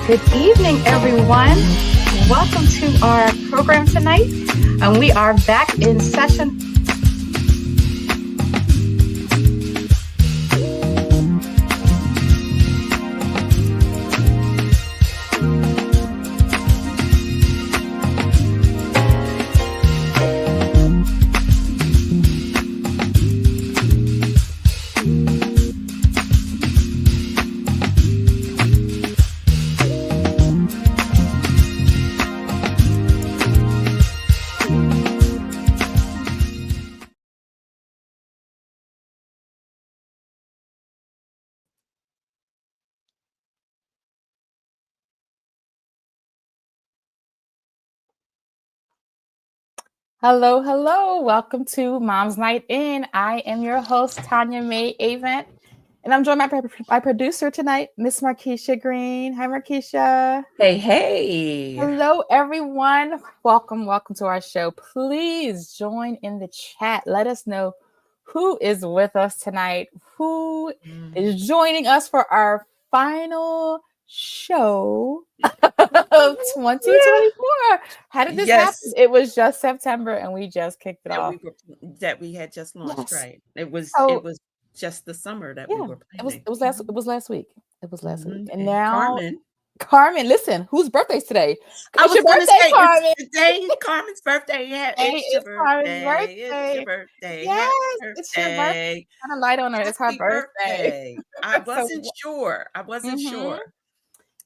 Good evening, everyone. Welcome to our program tonight. And we are back in session. Hello, hello. Welcome to Mom's Night In. I am your host, Tanya Mae Avent, and I'm joined by my producer tonight, Miss Markeisha Green. Hi, Markeisha. Hey. Hello, everyone. Welcome to our show. Please join in the chat. Let us know who is with us tonight, who is joining us for our final show of 2024. How did this happen? It was just September and we just kicked it off. We had just launched, right? It was just the summer that we were planning. It was last week. It was last week. And now Carmen, listen, whose birthday's today? I was going to say, Carmen. Today is Carmen's birthday. Yeah, it's your birthday. It's your birthday. Yes, it's your birthday. Kind of light on her. It's her birthday. I wasn't sure.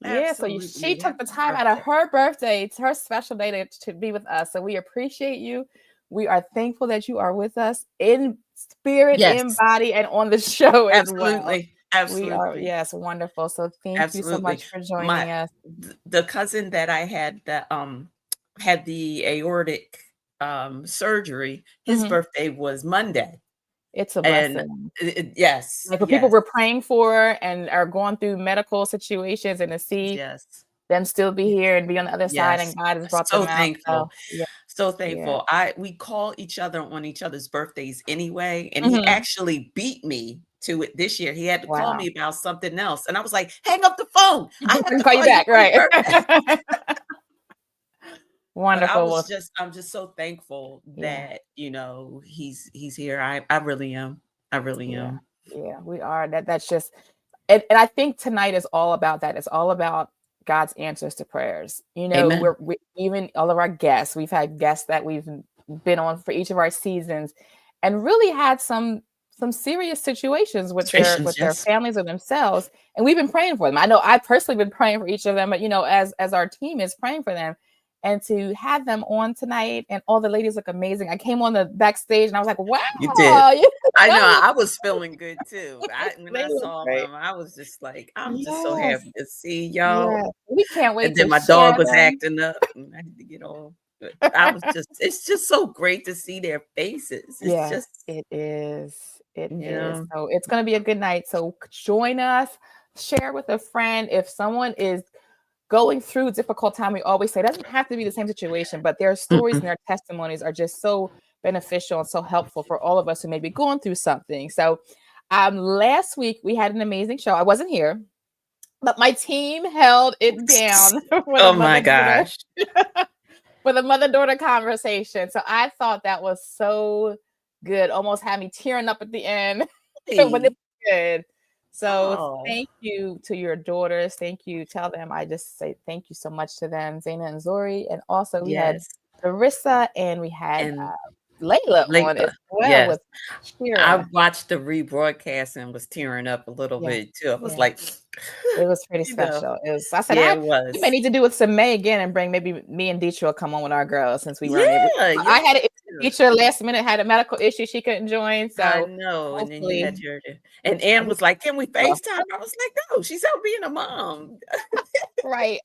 Yeah, so she took the time out of her birthday. It's her special day to be with us. So we appreciate you. We are thankful that you are with us in spirit, in body, and on the show as well. Absolutely. We are, yes, wonderful. So thank you so much for joining us. The cousin that I had that had the aortic surgery, his birthday was Monday. It's a blessing. Yes. Like people we're praying for and are going through medical situations, and to see them still be here and be on the other side, and God has brought them out. Thankful. So thankful. We call each other on each other's birthdays anyway, and he actually beat me to it this year. He had to call me about something else, and I was like, "Hang up the phone. I have to call you back." Right. Wonderful. I'm just so thankful that he's here. I really am. Yeah, we are. That's just, and I think tonight is all about that. It's all about God's answers to prayers. We even all of our guests. We've had guests that we've been on for each of our seasons, and really had some serious situations with their families or themselves, and we've been praying for them. I know I've personally been praying for each of them, but as our team is praying for them. And to have them on tonight, and all the ladies look amazing. I came on the backstage and I was like, wow. You did. I know. I was feeling good too. When I saw them, I was just like, I'm just so happy to see y'all. Yes. We can't wait. And then my dog was acting up and I had to get off. It's just so great to see their faces. It is. So it's going to be a good night. So join us, share with a friend. If someone is going through a difficult time, we always say it doesn't have to be the same situation, but their stories and their testimonies are just so beneficial and so helpful for all of us who may be going through something. So last week we had an amazing show. I wasn't here, but my team held it down. Oh my gosh. For the mother-daughter conversation. So I thought that was so good. Almost had me tearing up at the end. But it was good. So thank you to your daughters. Thank you. Tell them I just say thank you so much to them, Zaina and Zori. And also we had Larissa and we had Layla on as well. With Shira. I watched the rebroadcast and was tearing up a little bit too. I was like, it was pretty special. I said, we may need to do with some May again and bring maybe me and Deetra come on with our girls, since we weren't able. I had Deetra last minute had a medical issue, she couldn't join. So I know, and then you had and Ann was like, "Can we FaceTime?" I was like, "No, she's out being a mom." Right.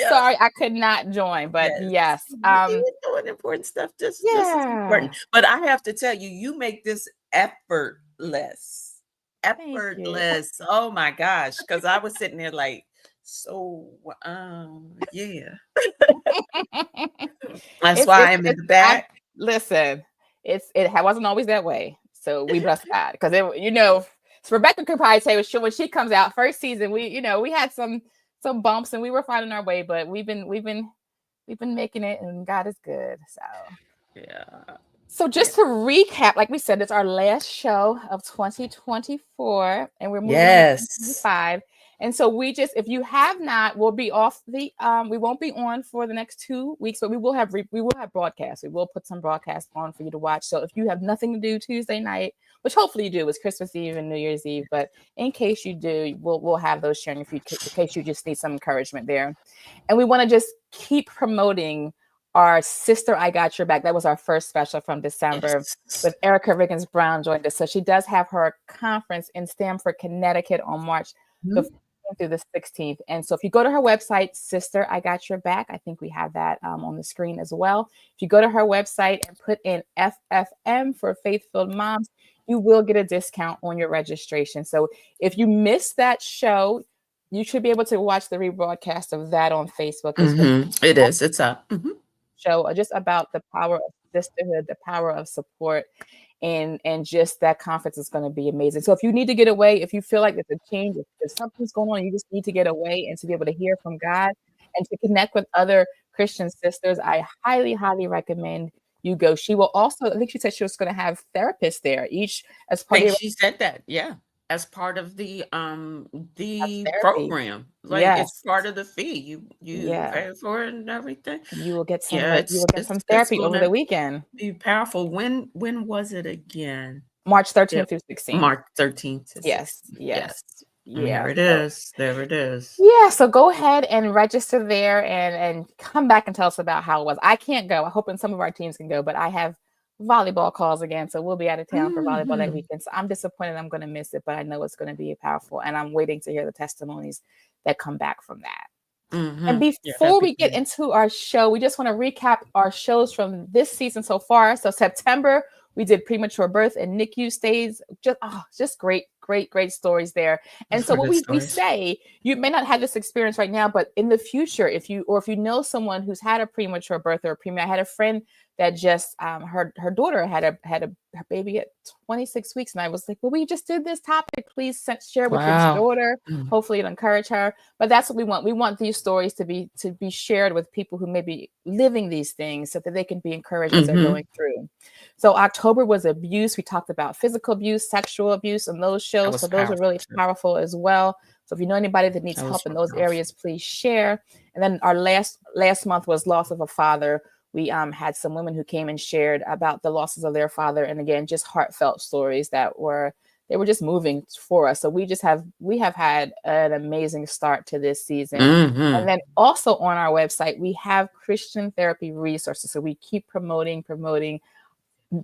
Sorry, I could not join, but yes. Doing important stuff. Just as important. But I have to tell you, you make this effortless. Oh my gosh, because I was sitting there like, that's why I'm in the back. Listen, it wasn't always that way, so we bless God, because so Rebekah could probably say when she comes out first season, we had some some bumps, and we were finding our way, but we've been making it, and God is good. So just to recap, like we said, it's our last show of 2024, and we're moving into 2025. And so if you have not, we'll be off we won't be on for the next 2 weeks, but we will have broadcasts. We will put some broadcasts on for you to watch. So if you have nothing to do Tuesday night, which hopefully you do, it's Christmas Eve and New Year's Eve, but in case you do, we'll have those sharing for you in case you just need some encouragement there. And we want to just keep promoting our Sister I Got Your Back. That was our first special from December with Erica Riggins Brown joined us. So she does have her conference in Stamford, Connecticut on March the 14th through the 16th. And so if you go to her website, Sister I Got Your Back, I think we have that on the screen as well. If you go to her website and put in FFM for Faith-Filled Moms, you will get a discount on your registration. So if you missed that show, you should be able to watch the rebroadcast of that on Facebook. It's up. Show just about the power of sisterhood, the power of support, and just that conference is going to be amazing. So if you need to get away, if you feel like there's a change, if something's going on, you just need to get away and to be able to hear from God and to connect with other Christian sisters, I highly, highly recommend you go. She will also, I think she said she was going to have therapists there, each as part of she said that, as part of the program. Like it's part of the fee. You pay for it and everything. You will get some therapy over the weekend. Be powerful. When was it again? March 13th through 16th. March 13th to 16th. Yes. Yeah. There it is. Yeah. So go ahead and register there and come back and tell us about how it was. I can't go. I'm hoping some of our teams can go, but I have volleyball calls again, so we'll be out of town for volleyball that weekend. So I'm disappointed I'm going to miss it, but I know it's going to be powerful, and I'm waiting to hear the testimonies that come back from that. And before we get into our show, we just want to recap our shows from this season so far. So September, we did premature birth and NICU stays. Just great stories there. And so what we say, you may not have this experience right now, but in the future, if you know someone who's had a premature birth or I had a friend that just her daughter had a baby at 26 weeks, and I was like, well, we just did this topic. Please share with your daughter. Hopefully it'll encourage her. But that's what we want. We want these stories to be shared with people who may be living these things so that they can be encouraged as they're going through. So October was abuse. We talked about physical abuse, sexual abuse, and those shows. So those are really powerful as well. So if you know anybody that needs help in those areas, please share. And then our last month was loss of a father. We had some women who came and shared about the losses of their father. And again, just heartfelt stories that were just moving for us. So we have had an amazing start to this season. And then also on our website, we have Christian therapy resources. So we keep promoting,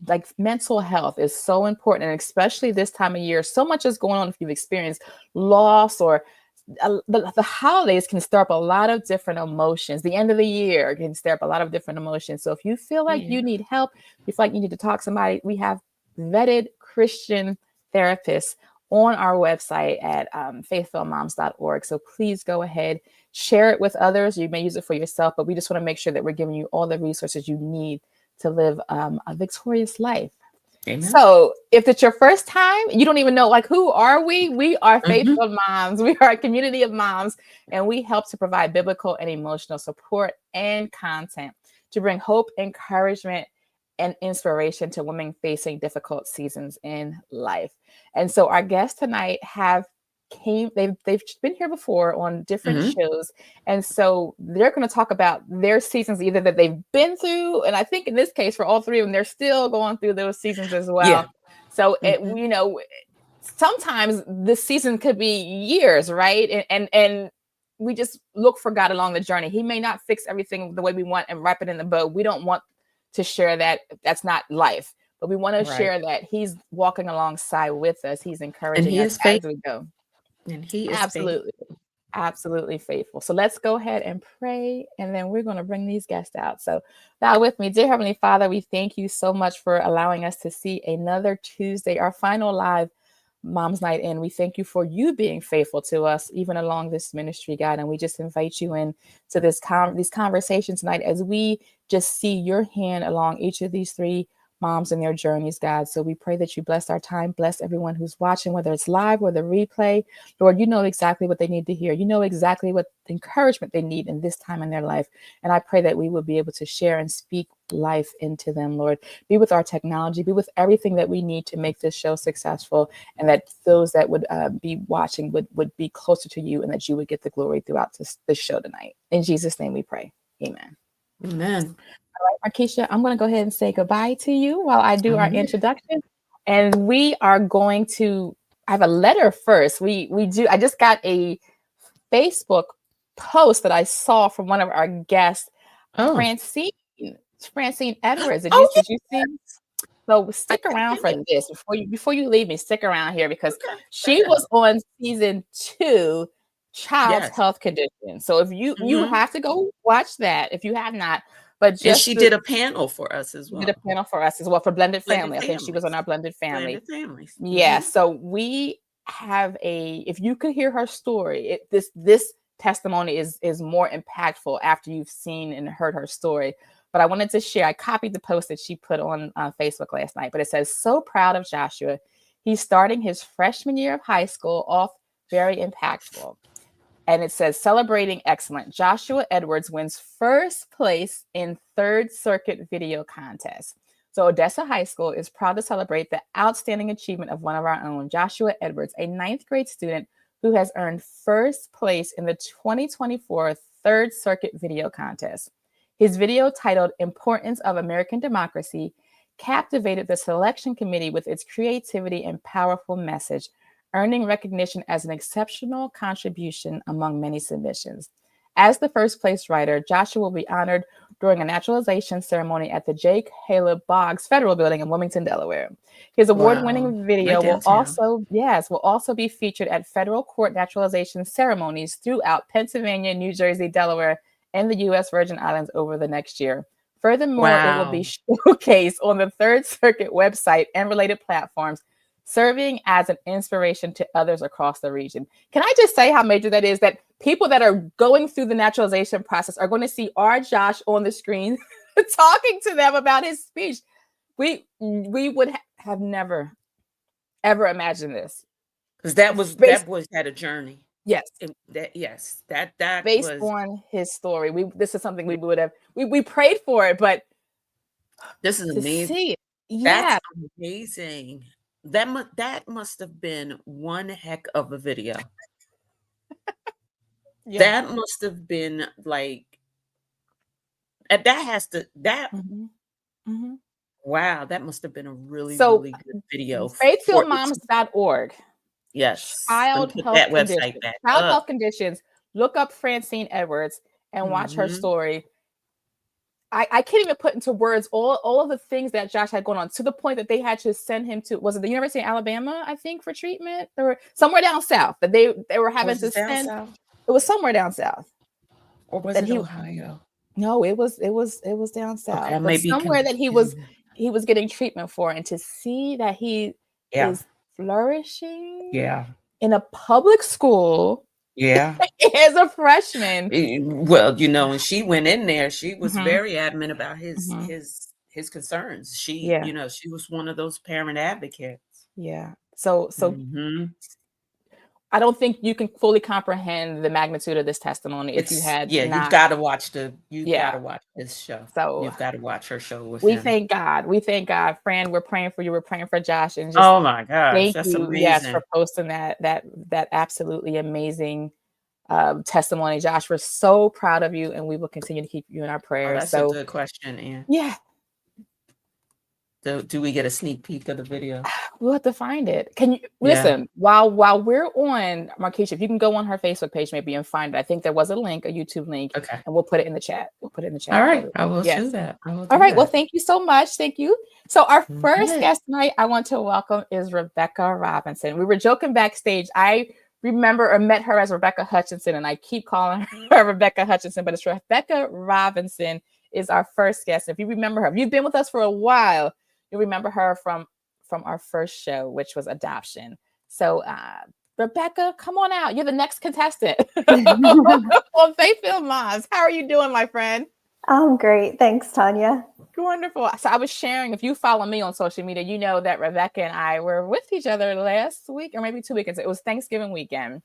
like mental health is so important. And especially this time of year, so much is going on. If you've experienced loss or the holidays can stir up a lot of different emotions. The end of the year can stir up a lot of different emotions. So if you feel like you need help, you feel like you need to talk to somebody, we have vetted Christian therapists on our website at faithfulmoms.org. So please go ahead, share it with others. You may use it for yourself, but we just want to make sure that we're giving you all the resources you need to live a victorious life. Amen. So if it's your first time, you don't even know, like, who are we? We are Faithful Moms. We are a community of moms, and we help to provide biblical and emotional support and content to bring hope, encouragement, and inspiration to women facing difficult seasons in life. And so our guests tonight they've been here before on different shows, and so they're going to talk about their seasons either that they've been through, and I think in this case for all three of them, they're still going through those seasons as well. So sometimes this season could be years, right? And we just look for God along the journey. He may not fix everything the way we want and wrap it in the bow. We don't want to share that. That's not life, but we want to share that He's walking alongside with us. He's encouraging us as we go. And He is absolutely faithful. So let's go ahead and pray, and then we're going to bring these guests out. So bow with me. Dear Heavenly Father, we thank you so much for allowing us to see another Tuesday, our final live Mom's Night In. We thank you for you being faithful to us, even along this ministry, God. And we just invite you in to these conversations tonight as we just see your hand along each of these three moms in their journeys, God. So we pray that you bless our time, bless everyone who's watching, whether it's live or the replay. Lord, you know exactly what they need to hear. You know exactly what encouragement they need in this time in their life. And I pray that we will be able to share and speak life into them, Lord. Be with our technology, be with everything that we need to make this show successful, and that those that would be watching would be closer to you, and that you would get the glory throughout this show tonight. In Jesus' name we pray. Amen. Amen. All right, Markeisha, I'm going to go ahead and say goodbye to you while I do our introduction. And we are going to, I have a letter first. I just got a Facebook post that I saw from one of our guests, Francine Edwards. Did you see? So stick around for this before you leave me. Stick around here because she was on season 2, Child's Health Condition. So if you have to go watch that if you have not. But just she did a panel for us as well. Did a panel for us as well for Blended Family. I think she was on our Blended Family. Blended Families. Yeah. So we have if you could hear her story, this testimony is more impactful after you've seen and heard her story. But I wanted to share, I copied the post that she put on Facebook last night, but it says, "So proud of Joshua. He's starting his freshman year of high school off very impactful." And it says, "Celebrating excellent. Joshua Edwards wins first place in Third Circuit video contest." So Odessa High School is proud to celebrate the outstanding achievement of one of our own, Joshua Edwards, a 9th grade student who has earned first place in the 2024 Third Circuit video contest. His video, titled "Importance of American Democracy," captivated the selection committee with its creativity and powerful message, earning recognition as an exceptional contribution among many submissions. As the first place writer, Joshua will be honored during a naturalization ceremony at the J. Caleb Boggs Federal Building in Wilmington, Delaware. His award-winning video will also be featured at federal court naturalization ceremonies throughout Pennsylvania, New Jersey, Delaware, and the U.S. Virgin Islands over the next year. Furthermore, it will be showcased on the Third Circuit website and related platforms, serving as an inspiration to others across the region. Can I just say how major that is, that people that are going through the naturalization process are going to see our Josh on the screen talking to them about his speech. We would have never, ever imagined this. Because that had a journey. Yes. That based on his story. This is something we would have, we prayed for it, but this is amazing. See it. Yeah. That's amazing. That must have been one heck of a video. That must have been like, wow, that must have been a really good video. FaithfulMoms.org. Yes. Child Health Conditions. Look up Francine Edwards and watch her story. I can't even put into words all of the things that Josh had going on, to the point that they had to send him to, was it the University of Alabama, I think, for treatment? Or somewhere down south that they were having to send. It was somewhere down south. Or was it Ohio? No, it was down south. Okay, but somewhere that he was getting treatment for, and to see that he is flourishing in a public school as a freshman. Well, and she went in there, she was very adamant about his concerns. She she was one of those parent advocates. So I don't think you can fully comprehend the magnitude of this testimony if you had not. You've got to watch this show. So you've got to watch her show with him. Thank God. We thank God. Fran, we're praying for you. We're praying for Josh. And just oh my gosh, thank that's you, amazing. for posting that absolutely amazing testimony. Josh, we're so proud of you, and we will continue to keep you in our prayers. That's a good question, Ann. Yeah. Do we get a sneak peek of the video? We'll have to find it. Can you listen while we're on, Markeisha, if you can go on her Facebook page maybe and find it. I think there was a YouTube link. Okay. And we'll put it in the chat. All right. I will do that. All right. Well, thank you so much. Thank you. So our first guest tonight I want to welcome is Rebekah Robinson. We were joking backstage. I remember or met her as Rebekah Hutchinson, and I keep calling her Rebekah Hutchinson, but it's Rebekah Robinson is our first guest. If you remember her, if you've been with us for a while, you remember her from our first show, which was Adoption. So Rebekah, come on out. You're the next contestant on Faith Filled Moms. How are you doing, my friend? I'm great. Thanks, Tanya. Wonderful. So I was sharing, if you follow me on social media, you know that Rebekah and I were with each other last week or maybe 2 weekends. It was Thanksgiving weekend.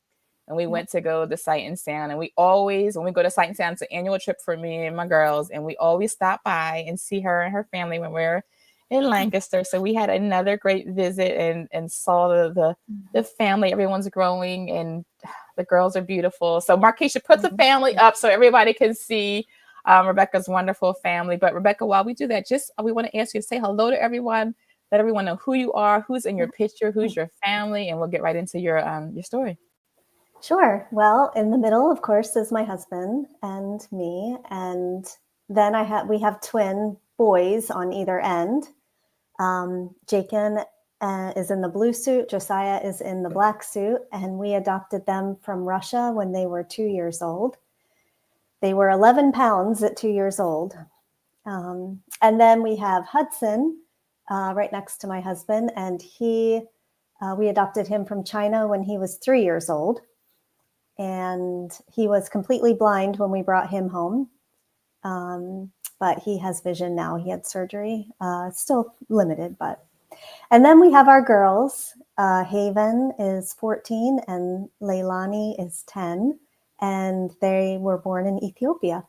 And we went to go to Sight and Sound. And we always, when we go to Sight and Sound, it's an annual trip for me and my girls. And we always stop by and see her and her family when we're in Lancaster. So we had another great visit and saw the family. Everyone's growing and the girls are beautiful. So Markeisha, put the family up so everybody can see Rebekah's wonderful family. But Rebekah, while we do that, we want to ask you to say hello to everyone. Let everyone know who you are, who's in your picture, who's your family, and we'll get right into your story. Sure. Well, in the middle, of course, is my husband and me, and then we have twin boys on either end. Jacob is in the blue suit. Josiah is in the black suit, and we adopted them from Russia when they were 2 years old. They were 11 pounds at 2 years old. And then we have Hudson right next to my husband, and we adopted him from China when he was 3 years old. And he was completely blind when we brought him home. But he has vision now. He had surgery, still limited, but. And then we have our girls. Haven is 14 and Leilani is 10. And they were born in Ethiopia.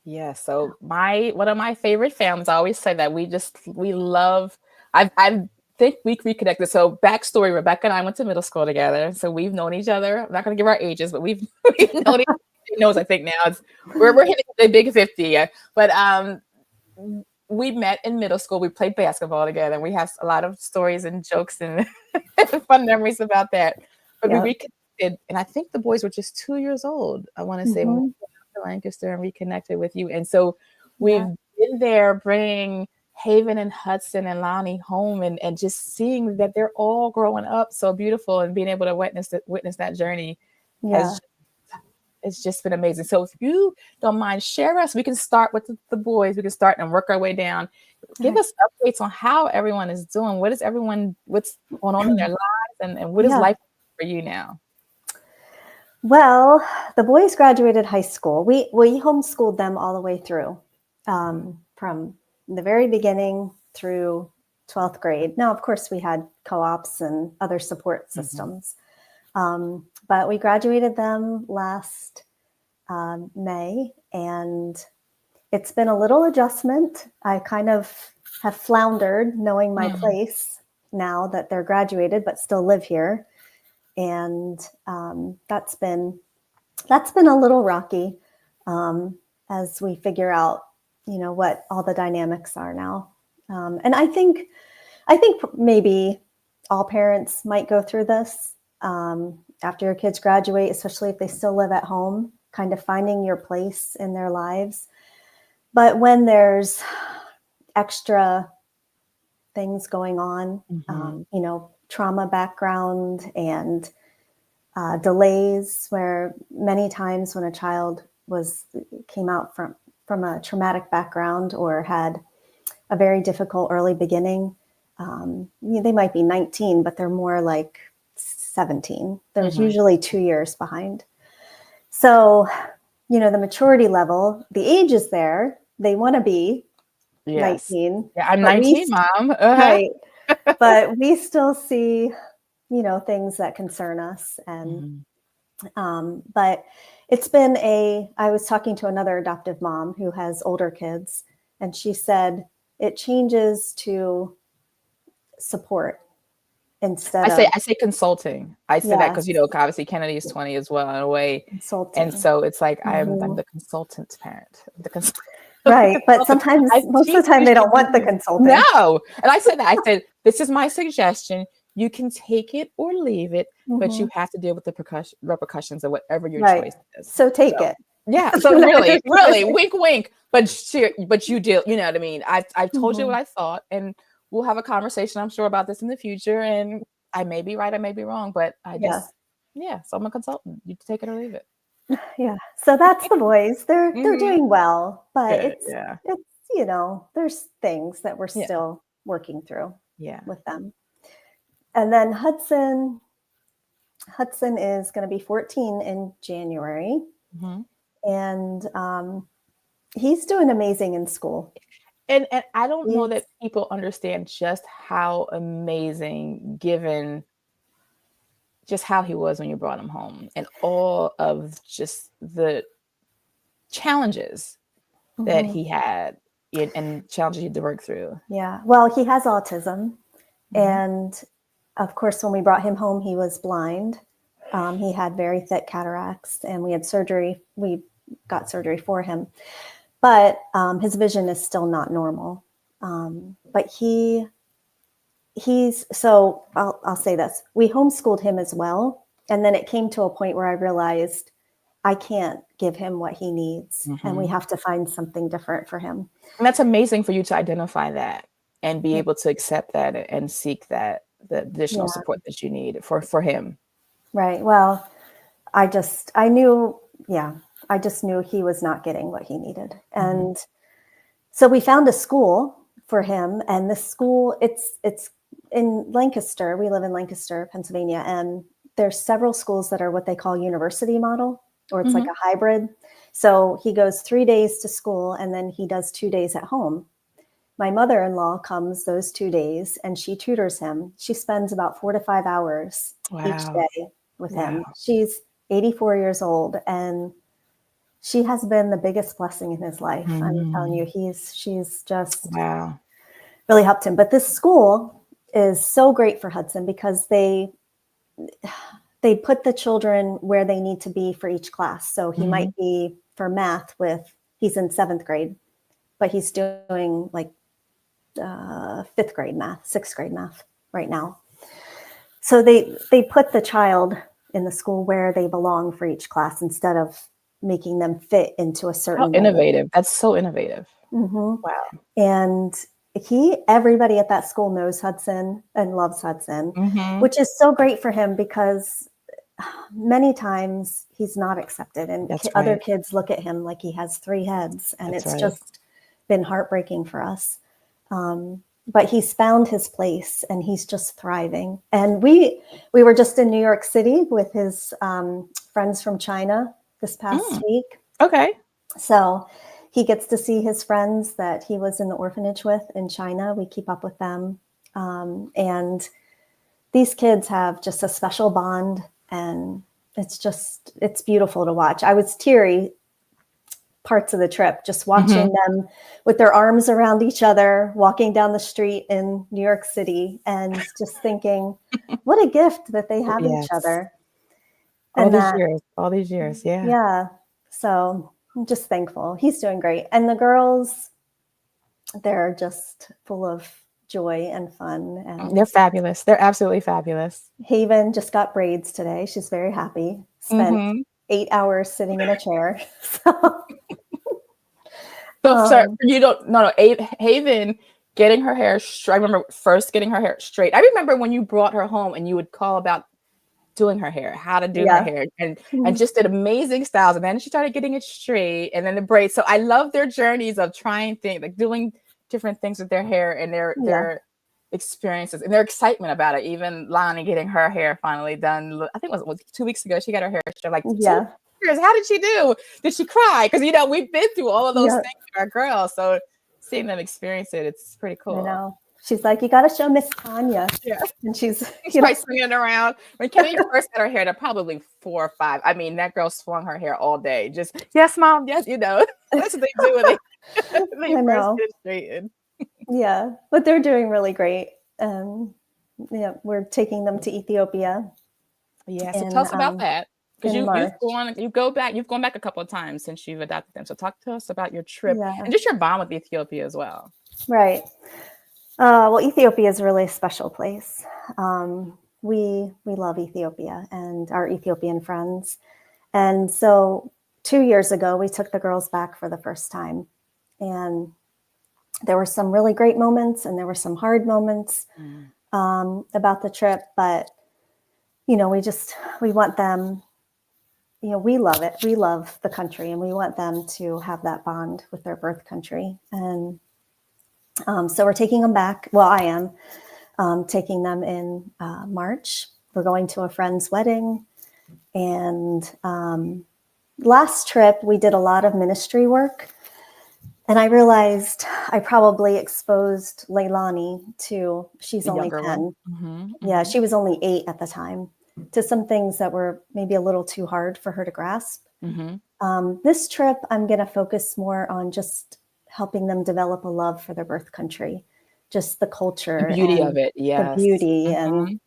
Yeah. So one of my favorite families, I always say that we love, I think we reconnected. So backstory, Rebekah and I went to middle school together. So we've known each other. I'm not going to give our ages, but we've known each other. She knows, I think now we're hitting the big 50. But we met in middle school. We played basketball together. And we have a lot of stories and jokes and fun memories about that. But we reconnected, and I think the boys were just 2 years old. I want to say when we went to Lancaster and reconnected with you. And so we've been there bringing Haven and Hudson and Lonnie home and just seeing that they're all growing up so beautiful and being able to witness that journey it's just been amazing. So if you don't mind, share us. We can start with the boys. We can start and work our way down. Give us updates on how everyone is doing. What's going on in their lives and what is life for you now? Well, the boys graduated high school. We homeschooled them all the way through, from the very beginning through 12th grade. Now, of course, we had co-ops and other support systems. But we graduated them last May, and it's been a little adjustment. I kind of have floundered knowing my place now that they're graduated, but still live here. And that's been a little rocky as we figure out, what all the dynamics are now. And I think maybe all parents might go through this after your kids graduate, especially if they still live at home, kind of finding your place in their lives. But when there's extra things going on, trauma background and delays, where many times when a child came out from a traumatic background or had a very difficult early beginning, they might be 19, but they're more like 17. There's usually 2 years behind. So, the maturity level, the age is there. They want to be 19. Yeah, I'm 19, Mom. Right. But we still see, things that concern us. And, but it's been I was talking to another adoptive mom who has older kids, and she said it changes to support. I say consulting. I say that because obviously Kennedy is 20 as well in a way, consulting. And so it's like I'm the consultant parent. Right, but sometimes most of the time they don't want the consulting. No, and I said that. I said this is my suggestion. You can take it or leave it, but you have to deal with the repercussions of whatever your choice is. So take it. Yeah. So really, wink, wink. But you deal. You know what I mean? I've told you what I thought, and we'll have a conversation, I'm sure, about this in the future. And I may be right, I may be wrong, but so I'm a consultant. You take it or leave it. Yeah. So that's the boys. They're doing well, but it's there's things that we're still working through with them. And then Hudson is going to be 14 in January. And he's doing amazing in school. And I don't know that people understand just how amazing, given just how he was when you brought him home, and all of just the challenges that he had and challenges he had to work through. Yeah. Well, he has autism. And of course, when we brought him home, he was blind. He had very thick cataracts, and we had surgery. We got surgery for him. But his vision is still not normal. But so I'll say this. We homeschooled him as well. And then it came to a point where I realized I can't give him what he needs, and we have to find something different for him. And that's amazing for you to identify that and be able to accept that and seek that, the additional support that you need for him. Right. Well, I just knew he was not getting what he needed. And so we found a school for him, and this school, it's in Lancaster. We live in Lancaster, Pennsylvania, and there's several schools that are what they call university model, or it's like a hybrid. So he goes 3 days to school, and then he does 2 days at home. My mother-in-law comes those 2 days, and she tutors him. She spends about 4 to 5 hours each day with him. She's 84 years old, and she has been the biggest blessing in his life. I'm telling you, she's just really helped him. But this school is so great for Hudson because they put the children where they need to be for each class. So he might be for math he's in 7th grade, but he's doing like 5th grade math, 6th grade math right now. So they put the child in the school where they belong for each class instead of making them fit into a certain How innovative. That's so innovative. Wow. And everybody at that school knows Hudson and loves Hudson, which is so great for him because many times he's not accepted, and other kids look at him like he has 3 heads, and it's just been heartbreaking for us. But he's found his place, and he's just thriving. And we were just in New York City with his friends from China this past week. Okay. So he gets to see his friends that he was in the orphanage with in China. We keep up with them. And these kids have just a special bond, and it's beautiful to watch. I was teary parts of the trip, just watching them with their arms around each other, walking down the street in New York City, and just thinking, what a gift that they have each other. All these years. Yeah. Yeah. So I'm just thankful. He's doing great. And the girls, they're just full of joy and fun. And they're fabulous. They're absolutely fabulous. Haven just got braids today. She's very happy. Spent 8 hours sitting in a chair. Sorry, Haven getting her hair straight. I remember first getting her hair straight. I remember when you brought her home and you would call about doing her hair, how to do her hair, and just did amazing styles. And then she started getting it straight, and then the braids. So I love their journeys of trying things, like doing different things with their hair and their experiences and their excitement about it. Even Lonnie getting her hair finally done. I think it was 2 weeks ago. She got her hair straight. Like 2 years. How did she do? Did she cry? Because we've been through all of those things with our girls. So seeing them experience it, it's pretty cool. I know. She's like, you got to show Miss Tanya. Yeah. And she's probably swinging it around. When Kenny first had her hair, they're probably 4 or 5. I mean, that girl swung her hair all day. Just, yes, Mom. Yes, that's what they do when they I know. first get it straightened. Yeah, but they're doing really great. We're taking them to Ethiopia. Yeah, so tell us about that. Because you've gone back a couple of times since you've adopted them. So talk to us about your trip and just your bond with Ethiopia as well. Right. Well, Ethiopia is really a special place. We love Ethiopia and our Ethiopian friends. And so 2 years ago, we took the girls back for the first time. And there were some really great moments and there were some hard moments about the trip. But, we want them, we love it. We love the country, and we want them to have that bond with their birth country. And so we're taking them back. Well, I am taking them in March. We're going to a friend's wedding. And last trip, we did a lot of ministry work. And I realized I probably exposed Leilani to, she's The only younger 10. one. Yeah, she was only 8 at the time, to some things that were maybe a little too hard for her to grasp. This trip, I'm going to focus more on just helping them develop a love for their birth country, just the culture, The beauty and of it. Yes. the beauty, and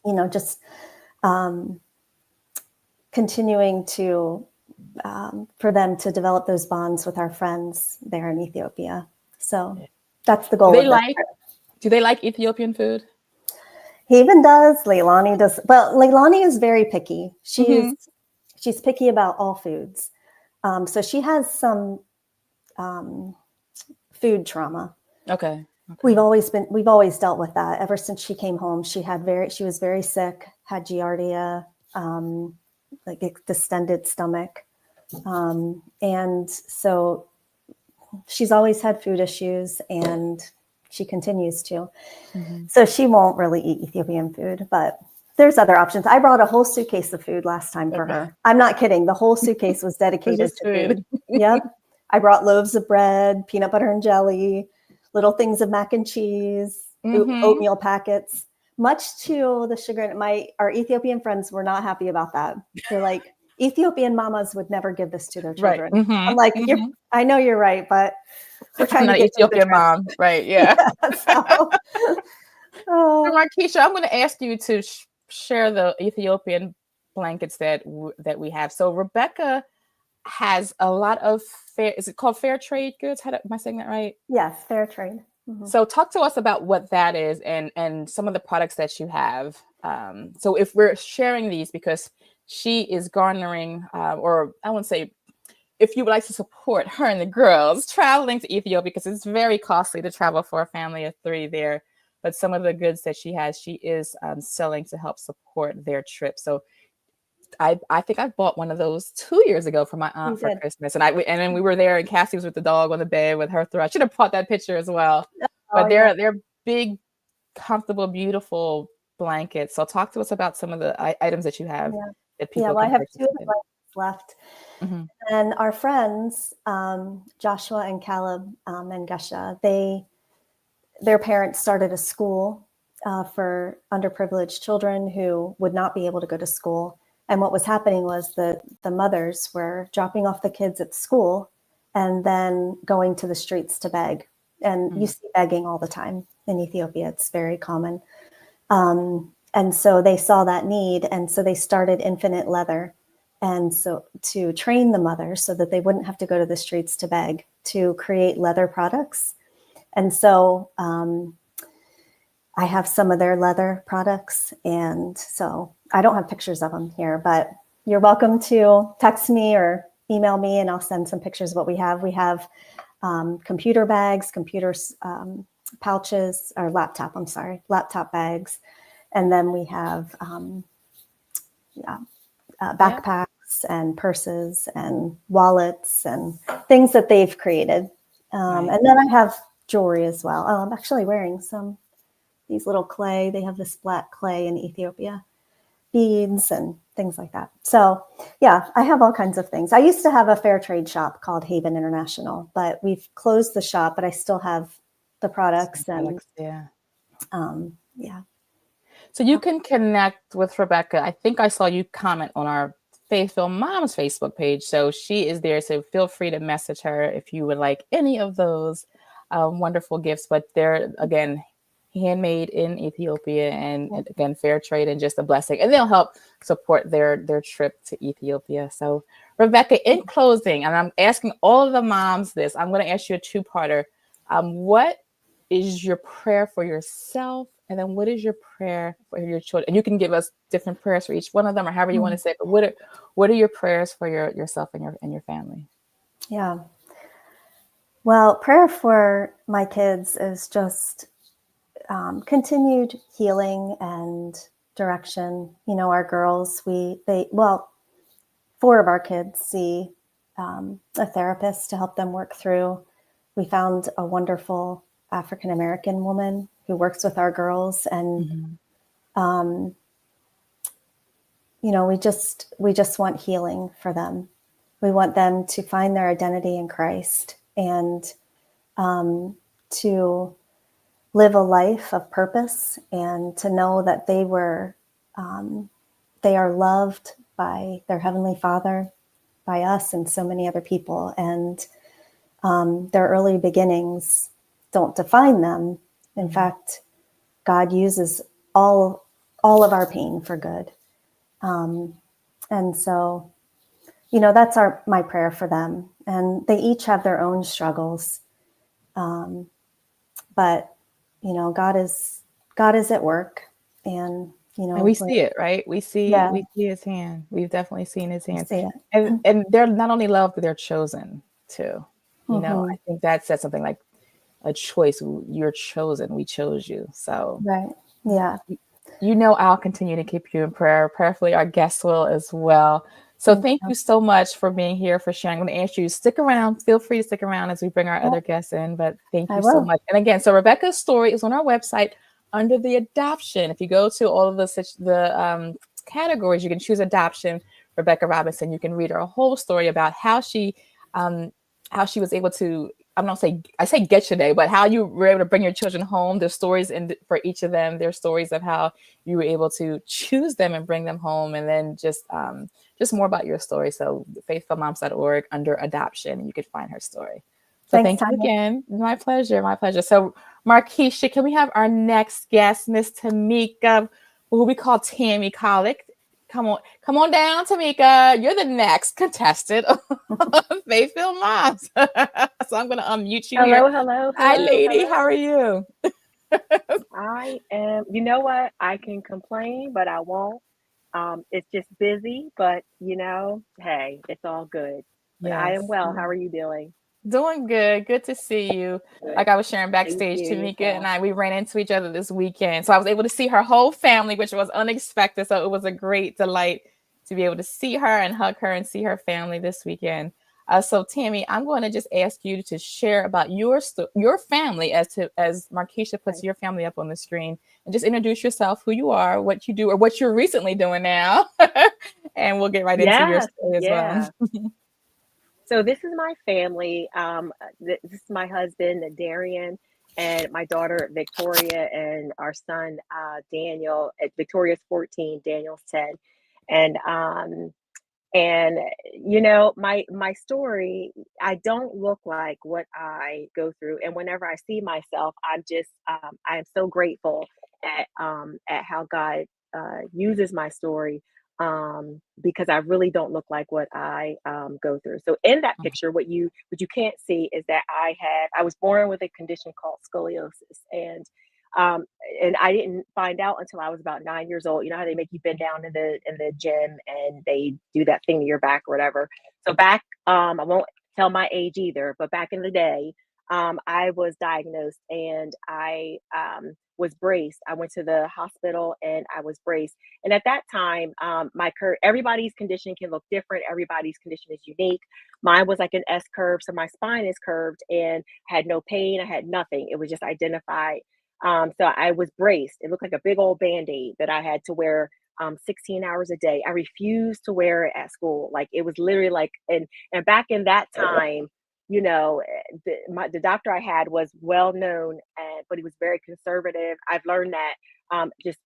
you know, just continuing to for them to develop those bonds with our friends there in Ethiopia. So that's the goal. Do they like Ethiopian food? He even does. Leilani does. Well, Leilani is very picky. She's picky about all foods. So she has some food trauma. Okay. We've always dealt with that ever since she came home. She was very sick, had giardia, like distended stomach. And so she's always had food issues, and she continues to. So she won't really eat Ethiopian food, but there's other options. I brought a whole suitcase of food last time for her. I'm not kidding. The whole suitcase was dedicated to food. Yep. I brought loaves of bread, peanut butter and jelly, little things of mac and cheese, oatmeal packets, much to the chagrin. Our Ethiopian friends were not happy about that. They're like, Ethiopian mamas would never give this to their children. Right. I'm like, I know you're right, but we're trying to get Ethiopian mom. Right. Yeah. So Markeisha, I'm going to ask you to share the Ethiopian blankets that we have. So Rebekah has a lot of is it called fair trade goods? Am I saying that right? Yes, fair trade. So talk to us about what that is, and some of the products that you have. So if we're sharing these, because she is garnering, or I won't say, if you would like to support her and the girls traveling to Ethiopia, because it's very costly to travel for a family of 3 there. But some of the goods that she has, she is selling to help support their trip. So I think I bought one of those 2 years ago for my aunt for Christmas. And then we were there, and Cassie was with the dog on the bed with her throat. I should have brought that picture as well. But they're big, comfortable, beautiful blankets. So talk to us about some of the items that you have that people I have 2 of the today. blankets left. And our friends, Joshua and Caleb and Gesha, their parents started a school for underprivileged children who would not be able to go to school. And what was happening was that the mothers were dropping off the kids at school and then going to the streets to beg. And you see begging all the time in Ethiopia. It's very common. And so they saw that need. And so they started Infinite Leather. And so to train the mothers so that they wouldn't have to go to the streets to beg, to create leather products. And so I have some of their leather products. And so I don't have pictures of them here, but you're welcome to text me or email me, and I'll send some pictures of what we have. We have computer bags, pouches, or laptop bags. And then we have backpacks and purses and wallets and things that they've created. And then I have jewelry as well. Oh, I'm actually wearing these little clay. They have this black clay in Ethiopia, beads and things like that. So yeah, I have all kinds of things. I used to have a fair trade shop called Haven International, but we've closed the shop, but I still have the products. So you can connect with Rebekah. I think I saw you comment on our Faithful Moms Facebook page. So she is there. So feel free to message her if you would like any of those wonderful gifts. But they're, again, handmade in Ethiopia, and again, fair trade, and just a blessing. And they'll help support their trip to Ethiopia. So Rebekah, in closing, and I'm asking all of the moms this, I'm going to ask you a 2-parter. What is your prayer for yourself? And then what is your prayer for your children? And you can give us different prayers for each one of them, or however you want to say it. But what are your prayers for yourself and your family? Yeah. Well, prayer for my kids is just continued healing and direction. You know, our girls, 4 of our kids see a therapist to help them work through. We found a wonderful African-American woman who works with our girls, and you know, we just want healing for them. We want them to find their identity in Christ and to live a life of purpose, and to know that they are loved by their Heavenly Father, by us, and so many other people. And their early beginnings don't define them. In fact, God uses all of our pain for good. And so, that's my prayer for them. And they each have their own struggles. But, God is at work, and, and we see it, right? We see his hand. We've definitely seen his hand. And they're not only loved, but they're chosen too. I think that says something like a choice. You're chosen. We chose you. So right. Yeah. I'll continue to keep you in prayer. Prayerfully, our guests will as well. So thank you so much for being here, for sharing. I'm going to ask you to stick around. Feel free to stick around as we bring our other guests in. But thank you so much. And again, so Rebekah's story is on our website under the adoption. If you go to all of the categories, you can choose adoption, Rebekah Robinson. You can read her whole story about how she was able to, I say get your day, but how you were able to bring your children home. There's stories for each of them. There's stories of how you were able to choose them and bring them home, and then just more about your story. So faithfulmoms.org under adoption, you could find her story. So thank you again. My pleasure. My pleasure. So Markeisha, can we have our next guest, Miss Tamika, who we call Tammy Collick? Come on down, Tamika. You're the next contestant of Faithful Moms. So I'm going to unmute you here. Hello. Hi, lady. How are you? I am. You know what? I can complain, but I won't. It's just busy, but hey, it's all good. But I am well. How are you doing? Doing good. Good to see you. Good. Like I was sharing backstage, Tamika and I, we ran into each other this weekend. So I was able to see her whole family, which was unexpected. So it was a great delight to be able to see her and hug her and see her family this weekend. So Tammy, I'm going to just ask you to share about your family as Markeisha puts your family up on the screen, and just introduce yourself, who you are, what you do, or what you're recently doing now. And we'll get right into your story as well. So this is my family. This is my husband, Darian, and my daughter, Victoria, and our son, Daniel. Victoria's 14, Daniel's 10. And my story, I don't look like what I go through. And whenever I see myself, I am so grateful at how God uses my story, because I really don't look like what I go through. So in that picture, what you can't see is that I was born with a condition called scoliosis, and I didn't find out until I was about 9 years old. You know how they make you bend down in the gym and they do that thing to your back or whatever. So back, I won't tell my age either, but back in the day, I was diagnosed, and I was braced. I went to the hospital and I was braced. And at that time, everybody's condition can look different. Everybody's condition is unique. Mine was like an S curve, so my spine is curved, and I had no pain. I had nothing. It was just identified. So I was braced. It looked like a big old Band-Aid that I had to wear 16 hours a day. I refused to wear it at school. Like, it was literally like, and back in that time, the doctor I had was well known, but he was very conservative. I've learned that just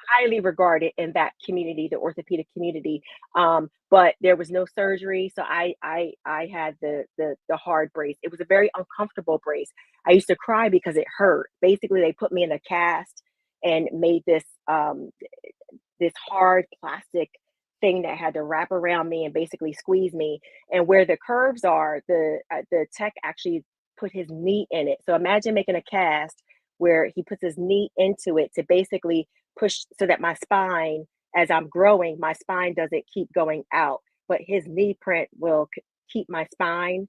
highly regarded in that community, the orthopedic community. But there was no surgery, so I had the hard brace. It was a very uncomfortable brace. I used to cry because it hurt. Basically, they put me in a cast and made this hard plastic thing that had to wrap around me and basically squeeze me. And where the curves are, the tech actually put his knee in it. So imagine making a cast where he puts his knee into it to basically push so that my spine, as I'm growing, my spine doesn't keep going out, but his knee print will keep my spine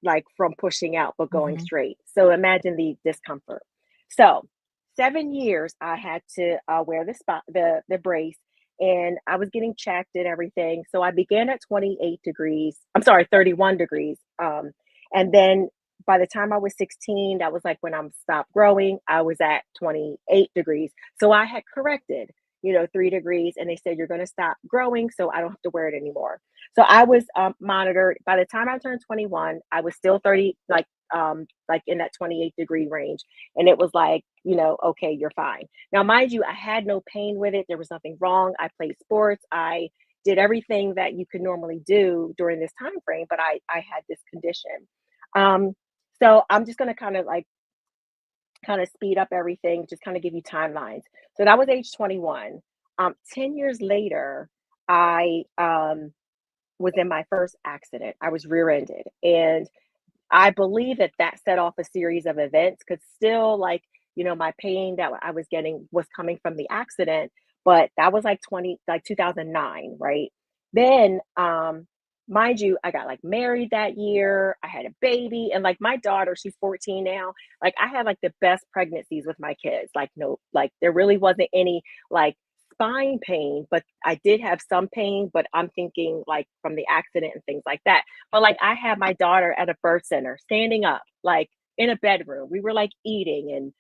like from pushing out, but going straight. So imagine the discomfort. So 7 years I had to wear the brace, and I was getting checked and everything. So I began at 31 degrees. And then by the time I was 16, that was like when I stopped growing, I was at 28 degrees. So I had corrected. 3 degrees. And they said, you're going to stop growing, so I don't have to wear it anymore. So I was monitored. By the time I turned 21, I was still 30, like in that 28-degree range. And it was like, okay, you're fine. Now, mind you, I had no pain with it. There was nothing wrong. I played sports. I did everything that you could normally do during this time frame, but I had this condition. So I'm just going to kind of speed up everything, just kind of give you timelines. So that was age 21. 10 years later, I was in my first accident. I was rear-ended. And I believe that set off a series of events, because still, my pain that I was getting was coming from the accident, but that was like 2009, right? Then, mind you, I got married that year. I had a baby, and my daughter, she's 14 now. I had the best pregnancies with my kids. No, there really wasn't any spine pain, but I did have some pain, but I'm thinking from the accident and things like that. But I had my daughter at a birth center, standing up, in a bedroom. We were eating and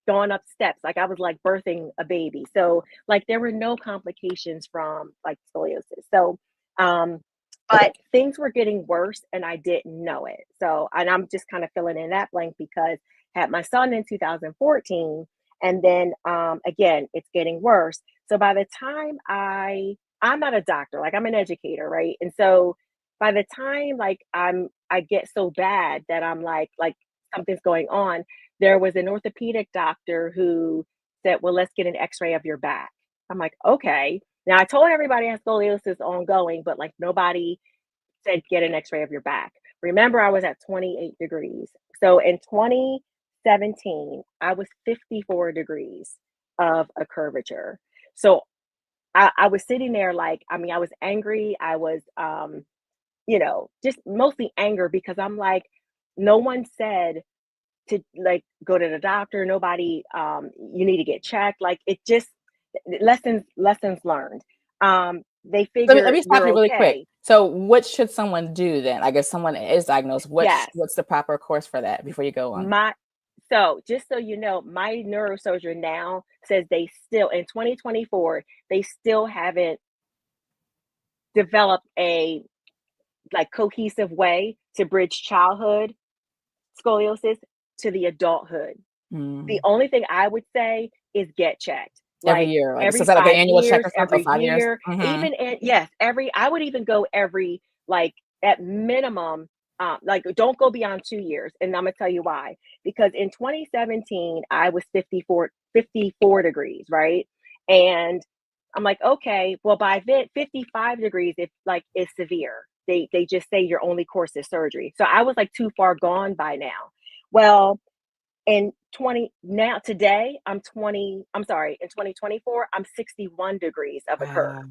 going up steps. I was birthing a baby. So there were no complications from scoliosis. So, but things were getting worse and I didn't know it. So, and I'm just kind of filling in that blank because I had my son in 2014. And then again, it's getting worse. So by the time I'm not a doctor, I'm an educator, right? And so by the time I get so bad that I'm like something's going on, there was an orthopedic doctor who said, well, let's get an x-ray of your back. I'm like, okay. Now I told everybody I have scoliosis ongoing, but nobody said get an x-ray of your back. Remember, I was at 28 degrees. So in 2017, I was 54 degrees of a curvature. So I was sitting there I was angry. I was, just mostly anger because I'm no one said to go to the doctor. Nobody, you need to get checked. It just lessons learned. They figure let me stop you're you really okay. quick. So what should someone do then? I guess someone is diagnosed. Yes. What's the proper course for that before you go on? So just so you know, my neurosurgeon now says they still, in 2024, they still haven't developed a cohesive way to bridge childhood scoliosis to the adulthood. The only thing I would say is get checked. Every year, every so is that an 5 annual check years, or something? every 5 years? year, even yes, I would even go every at minimum. Don't go beyond 2 years. And I'm gonna tell you why. Because in 2017, I was 54 degrees, right? And I'm like, okay, well, by then 55 degrees, it's is severe. They just say your only course is surgery. So I was too far gone by now. Well, in 2024, I'm 61 degrees of a curve.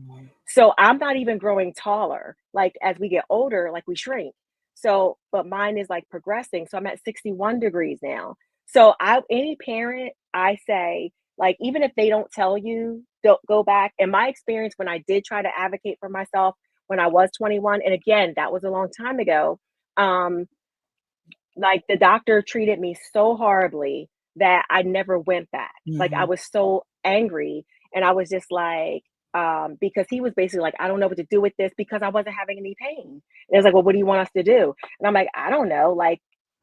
So I'm not even growing taller. As we get older, we shrink. So, but mine is progressing. So I'm at 61 degrees now. So any parent, I say, even if they don't tell you, don't go back. In my experience, when I did try to advocate for myself when I was 21, and again, that was a long time ago, the doctor treated me so horribly that I never went back. I was so angry, and I was just because he was basically I don't know what to do with this because I wasn't having any pain. And it was well, what do you want us to do? And I'm I don't know.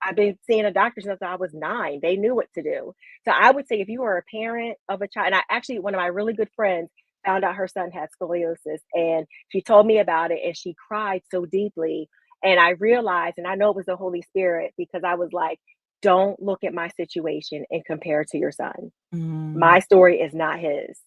I've been seeing a doctor since I was 9. They knew what to do. So I would say if you are a parent of a child, and I actually, one of my really good friends found out her son had scoliosis, and she told me about it, and she cried so deeply. And I realized, and I know it was the Holy Spirit, because I was don't look at my situation and compare it to your son. My story is not his.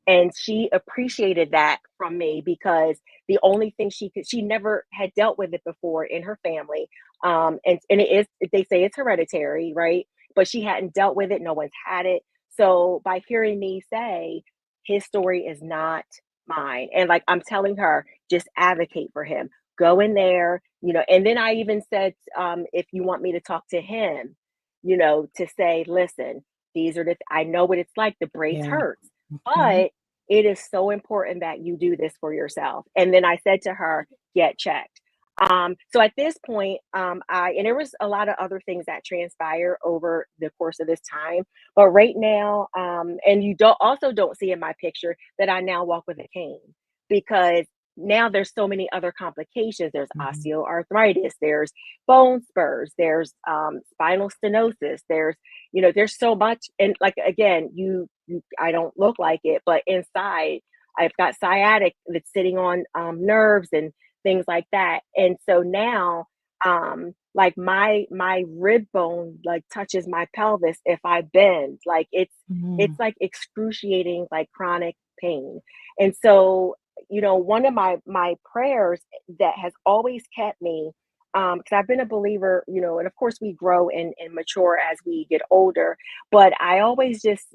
And she appreciated that from me, because the only thing she never had dealt with it before in her family. And they say it's hereditary, right? But she hadn't dealt with it. No one's had it. So by hearing me say his story is not mine, and I'm telling her, just advocate for him. Go in there, and then I even said, if you want me to talk to him, to say, listen, I know what it's like. The brace hurts, but it is so important that you do this for yourself. And then I said to her, get checked. So at this point, and there was a lot of other things that transpire over the course of this time, but right now, and you don't see in my picture that I now walk with a cane, because now there's so many other complications. There's osteoarthritis, there's bone spurs, there's spinal stenosis, there's so much. And like, again, I don't look like it, but inside I've got sciatic that's sitting on nerves and things like that. And so now, like my rib bone like touches my pelvis if I bend. Like it's like excruciating, like chronic pain. And so, one of my prayers that has always kept me, because I've been a believer, and of course we grow and mature as we get older, but I always just,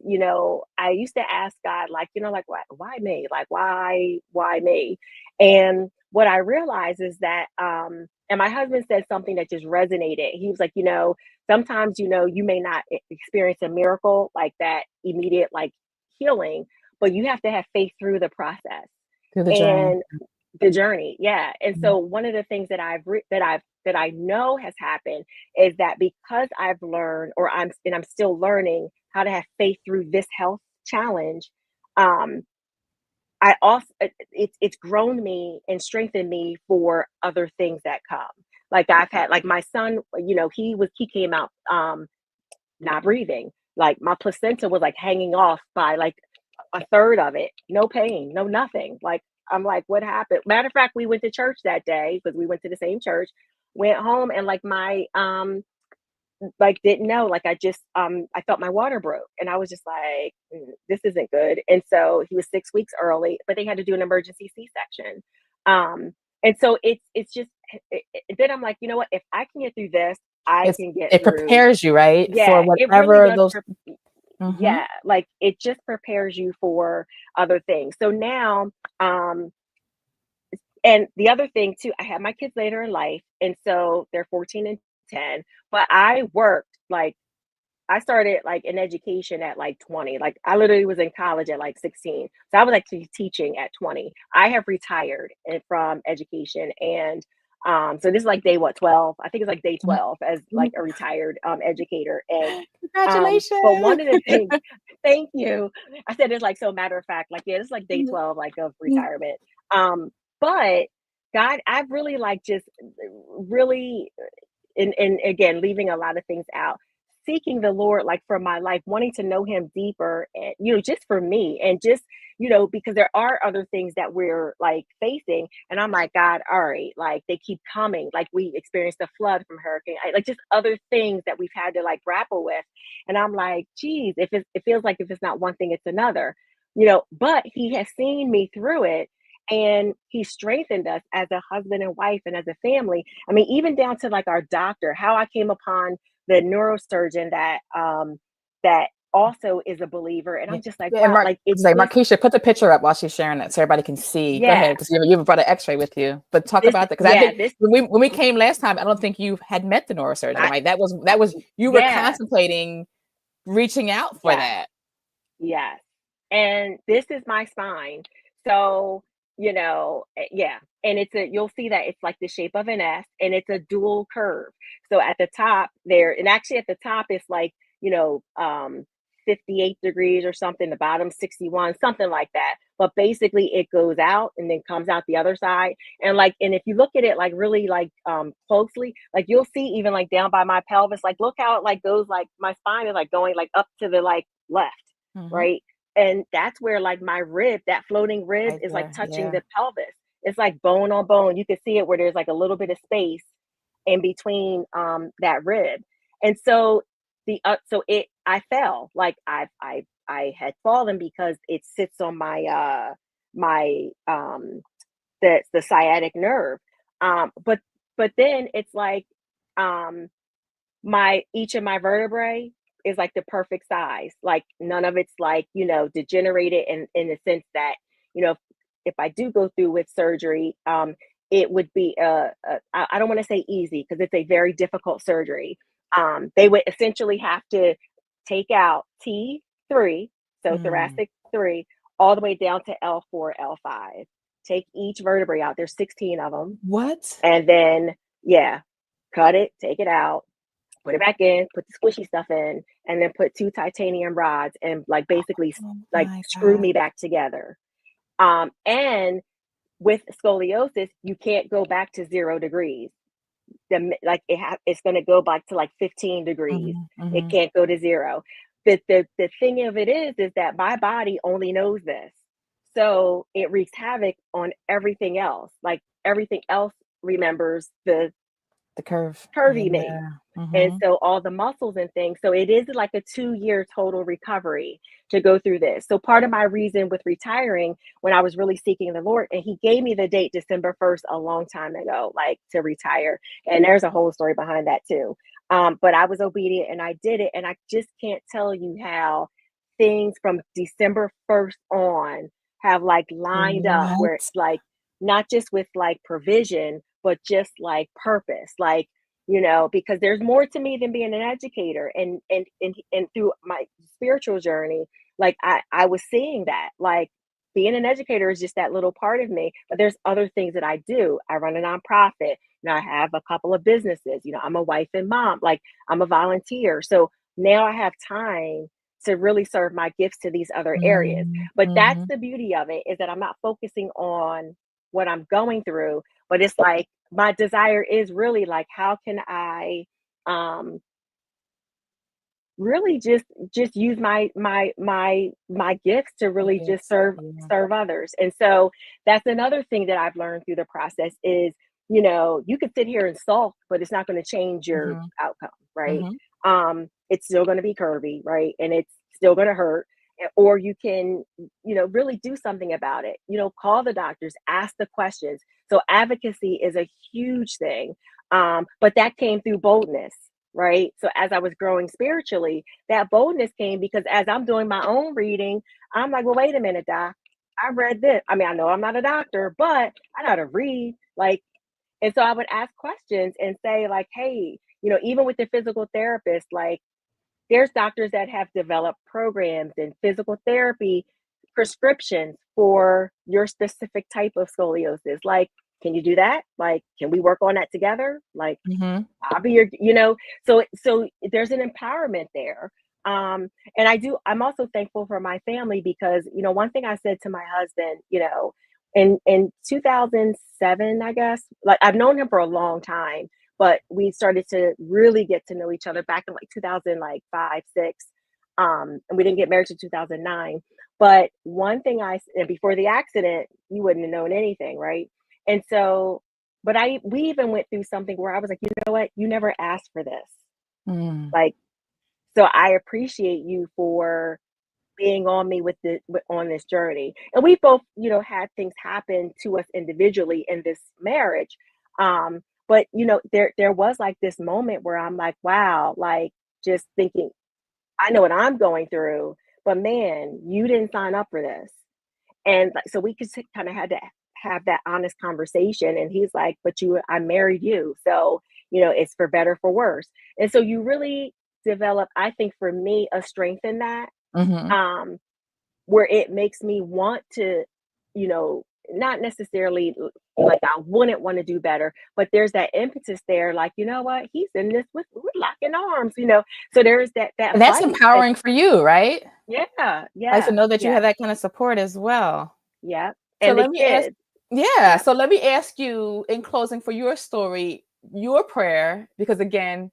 I used to ask God, like, like, why me? Like, why me? And what I realized is that, and my husband said something that just resonated. He was like, sometimes, you may not experience a miracle like that immediate, like healing, but you have to have faith through the process. Through the journey. The journey. Yeah. And so one of the things that that I know has happened is that because I've learned, I'm still learning how to have faith through this health challenge. I also, it's grown me and strengthened me for other things that come. Like I've had, like my son, he came out, not breathing. Like my placenta was like hanging off by like a third of it. No pain, no nothing. Like, I'm like, what happened? Matter of fact, we went to church that day because we went to the same church, went home, and like my, like didn't know, like I just, I thought my water broke, and I was just like, this isn't good. And so he was 6 weeks early, but they had to do an emergency C-section. And so it's just, then I'm like, you know what, if I can get through this, I can get through. It prepares you, right? Yeah, for whatever it really does. those. Yeah, like it just prepares you for other things. So now, and the other thing too, I had my kids later in life, and so they're 14 and 10, but I worked, like I started like in education at like 20. Like I literally was in college at like 16. So I was actually teaching at 20. I have retired from education, and so this is like day 12. I think it's like day 12 as like a retired educator. And Congratulations. but one of the things, thank you. I said it's like, so matter of fact, like, yeah, it's like day 12 like of retirement. But God, I've really like just really, and again, leaving a lot of things out, seeking the Lord like for my life, wanting to know him deeper, and just for me, and just because there are other things that we're like facing, and I'm like, God, all right, like they keep coming, like we experienced a flood from hurricane, like just other things that we've had to like grapple with, and I'm like, geez, it feels like if it's not one thing, it's another, but he has seen me through it. And he strengthened us as a husband and wife and as a family. I mean, even down to like our doctor, how I came upon the neurosurgeon that also is a believer. And I'm just like, wow, like it's like Markeisha, put the picture up while she's sharing that so everybody can see. Yeah. Go ahead, because you brought an X-ray with you. But talk about that, because I think when we came last time, I don't think you had met the neurosurgeon, right? That was you were contemplating reaching out for that. Yes. And this is my spine. So and you'll see that it's like the shape of an S, and it's a dual curve. So at the top there, and actually at the top it's like, 58 degrees or something, the bottom 61, something like that. But basically it goes out and then comes out the other side. And if you look at it like really like closely, like you'll see even like down by my pelvis, like look how it like goes, like my spine is like going like up to the like left, right? And that's where like my rib, that floating rib is like touching the pelvis. It's like bone on bone. You can see it where there's like a little bit of space in between that rib. And so I fell, like I had fallen because it sits on my the sciatic nerve. But then it's like each of my vertebrae is like the perfect size. Like none of it's like, degenerated in the sense that, if I do go through with surgery, it would be I don't want to say easy, because it's a very difficult surgery. They would essentially have to take out T3, so thoracic 3, all the way down to L4, L5 take each vertebrae out. There's 16 of them. What? And then, cut it, take it out, put it back in, put the squishy stuff in, and then put 2 titanium rods and like basically like screw me back together. And with scoliosis, you can't go back to 0 degrees. It's going to go back to like 15 degrees. It can't go to 0. The thing of it is that my body only knows this. So it wreaks havoc on everything else. Like everything else remembers the curvy me. And so all the muscles and things. So it is like a 2-year total recovery to go through this. So part of my reason with retiring, when I was really seeking the Lord, and he gave me the date December 1st a long time ago, like to retire. And there's a whole story behind that too. But I was obedient and I did it. And I just can't tell you how things from December 1st on have like lined up where it's like, not just with like provision, but just like purpose, like, because there's more to me than being an educator. And through my spiritual journey, like I was seeing that, like being an educator is just that little part of me, but there's other things that I do. I run a nonprofit and I have a couple of businesses, I'm a wife and mom, like I'm a volunteer. So now I have time to really serve my gifts to these other areas. But that's the beauty of it, is that I'm not focusing on what I'm going through, but it's like, my desire is really like, how can I really just use my gifts to really just serve others. And so that's another thing that I've learned through the process is, you could sit here and sulk, but it's not going to change your outcome, right? It's still going to be curvy, right? And it's still going to hurt. Or you can, really do something about it. Call the doctors, ask the questions. So advocacy is a huge thing. But that came through boldness, right? So as I was growing spiritually, that boldness came because as I'm doing my own reading, I'm like, well, wait a minute, doc. I read this. I mean, I know I'm not a doctor, but I know how to read. Like, and so I would ask questions and say like, hey, even with the physical therapist, like, there's doctors that have developed programs and physical therapy prescriptions for your specific type of scoliosis. Like, can you do that? Like, can we work on that together? Like, I'll be your, so there's an empowerment there. And I'm also thankful for my family because, one thing I said to my husband, in 2007, I guess, like I've known him for a long time, but we started to really get to know each other back in like 2005, 6. And we didn't get married to 2009. But one thing and before the accident, you wouldn't have known anything, right? And so, but we even went through something where I was like, you know what? You never asked for this. Like, so I appreciate you for being on me on this journey. And we both, had things happen to us individually in this marriage. But, there was like this moment where I'm like, wow, like just thinking, I know what I'm going through, but man, you didn't sign up for this. And like, so we just kind of had to have that honest conversation. And he's like, but I married you. So, it's for better, for worse. And so you really develop, I think for me, a strength in that, where it makes me want to, not necessarily like I wouldn't want to do better, but there's that impetus there. Like, you know what, he's in this we're locking arms, so there's that and that's empowering for you, right? Yeah. Like to know that you have that kind of support as well. Yeah. So and let me ask, so let me ask you in closing for your story, your prayer, because again,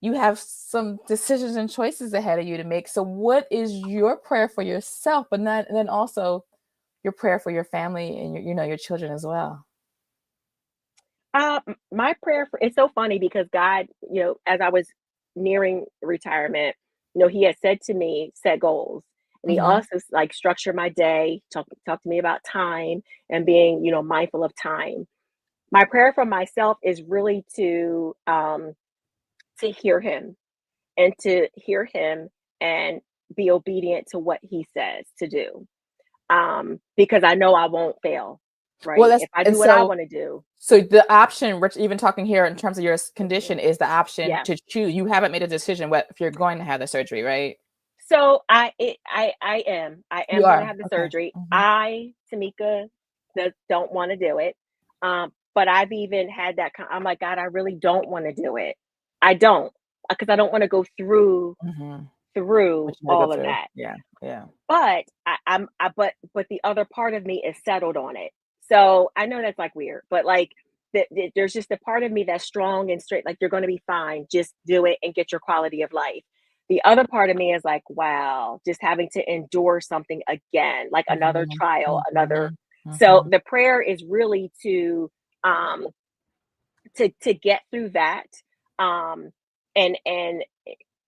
you have some decisions and choices ahead of you to make. So what is your prayer for yourself, and then also your prayer for your family and your children as well? My prayer it's so funny because God, as I was nearing retirement, he had said to me, set goals. And he also like structure my day, talk to me about time and being, mindful of time. My prayer for myself is really to hear him and be obedient to what he says to do. Because I know I won't fail, right? Well, if I do what I want to do. So the option, Rich, even talking here in terms of your condition, is the option to choose. You haven't made a decision if you're going to have the surgery, right? So I am going to have the surgery. Tamika don't want to do it. But I've even had that. I'm like, God, I really don't want to do it. I don't, because I don't want to go through all of that. Yeah. But but the other part of me is settled on it. So I know that's like weird, but like there's just a part of me that's strong and straight. Like, you're going to be fine. Just do it and get your quality of life. The other part of me is like, wow, just having to endure something again, like another trial, another. So the prayer is really to get through that. And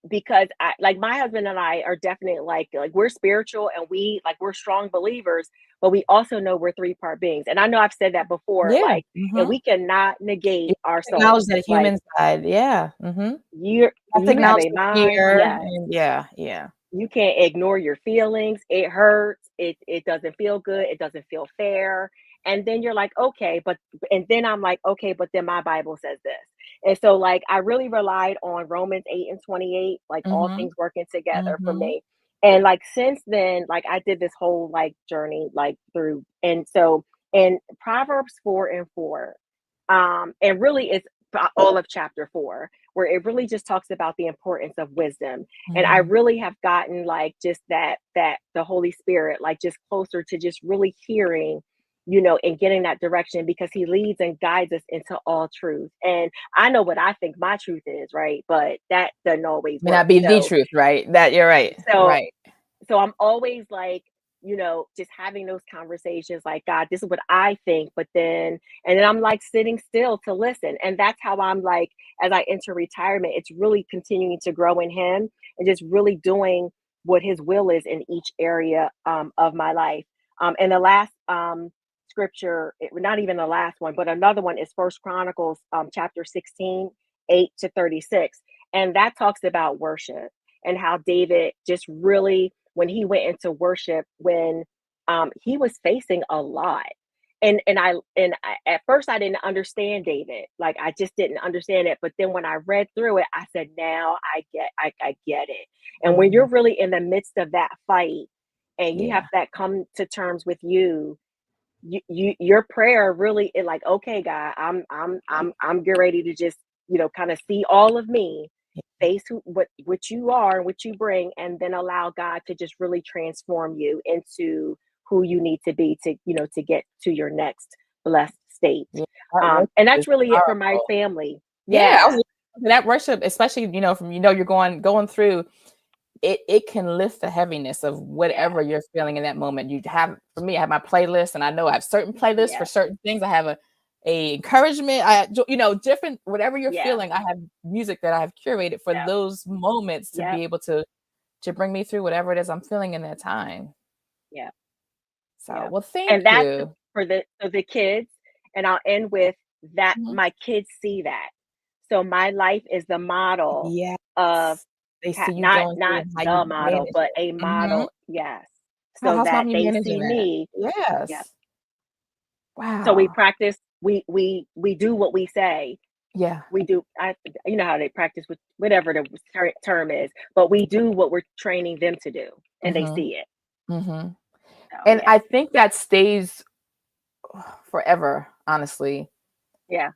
because like my husband and I are definitely like we're spiritual, and we're strong believers, but we also know we're 3-part beings. And I know I've said that before, like, and we cannot negate our soul. Acknowledge that human side. Yeah. You have a mind. Yeah. You can't ignore your feelings. It hurts. It doesn't feel good. It doesn't feel fair. And then you're like, okay, and then I'm like, okay, but then my Bible says this. And so like, I really relied on Romans 8:28, like all things working together for me. And like, since then, like I did this whole like journey, like through, and so in Proverbs 4:4, and really it's all of chapter 4, where it really just talks about the importance of wisdom. And I really have gotten like just that the Holy Spirit, like just closer to just really hearing, and getting that direction, because he leads and guides us into all truth. And I know what I think my truth is, right? But that doesn't always may not be the truth, right? That you're right. So I'm always like, just having those conversations like, God, this is what I think, and then I'm like sitting still to listen. And that's how I'm like, as I enter retirement, it's really continuing to grow in him and just really doing what his will is in each area of my life. And the last scripture, not even the last one, but another one is First Chronicles chapter 16, 8-36. And that talks about worship and how David just really, when he went into worship, when he was facing a lot. And I at first I didn't understand David. Like, I just didn't understand it. But then when I read through it, I said, now I get it. And when you're really in the midst of that fight and you have that come to terms with your prayer really is like, okay, God, I'm getting ready to just, kind of see all of me, face what you are and what you bring, and then allow God to just really transform you into who you need to be to get to your next blessed state. And that's really it for my family. That worship, especially, from, you're going through it can lift the heaviness of whatever you're feeling in that moment. For me, I have my playlist, and I know I have certain playlists for certain things. I have a encouragement, different, whatever you're feeling. I have music that I've curated for those moments to be able to bring me through whatever it is I'm feeling in that time. So, well, thank you. And that's for the kids. And I'll end with that. My kids see that. So my life is the model of, they see you not the model, but a model. So that they see me. Wow. So we practice, we do what we say. We do. You know how they practice with whatever the term is, but we do what we're training them to do, and they see it. So, and I think that stays forever, honestly.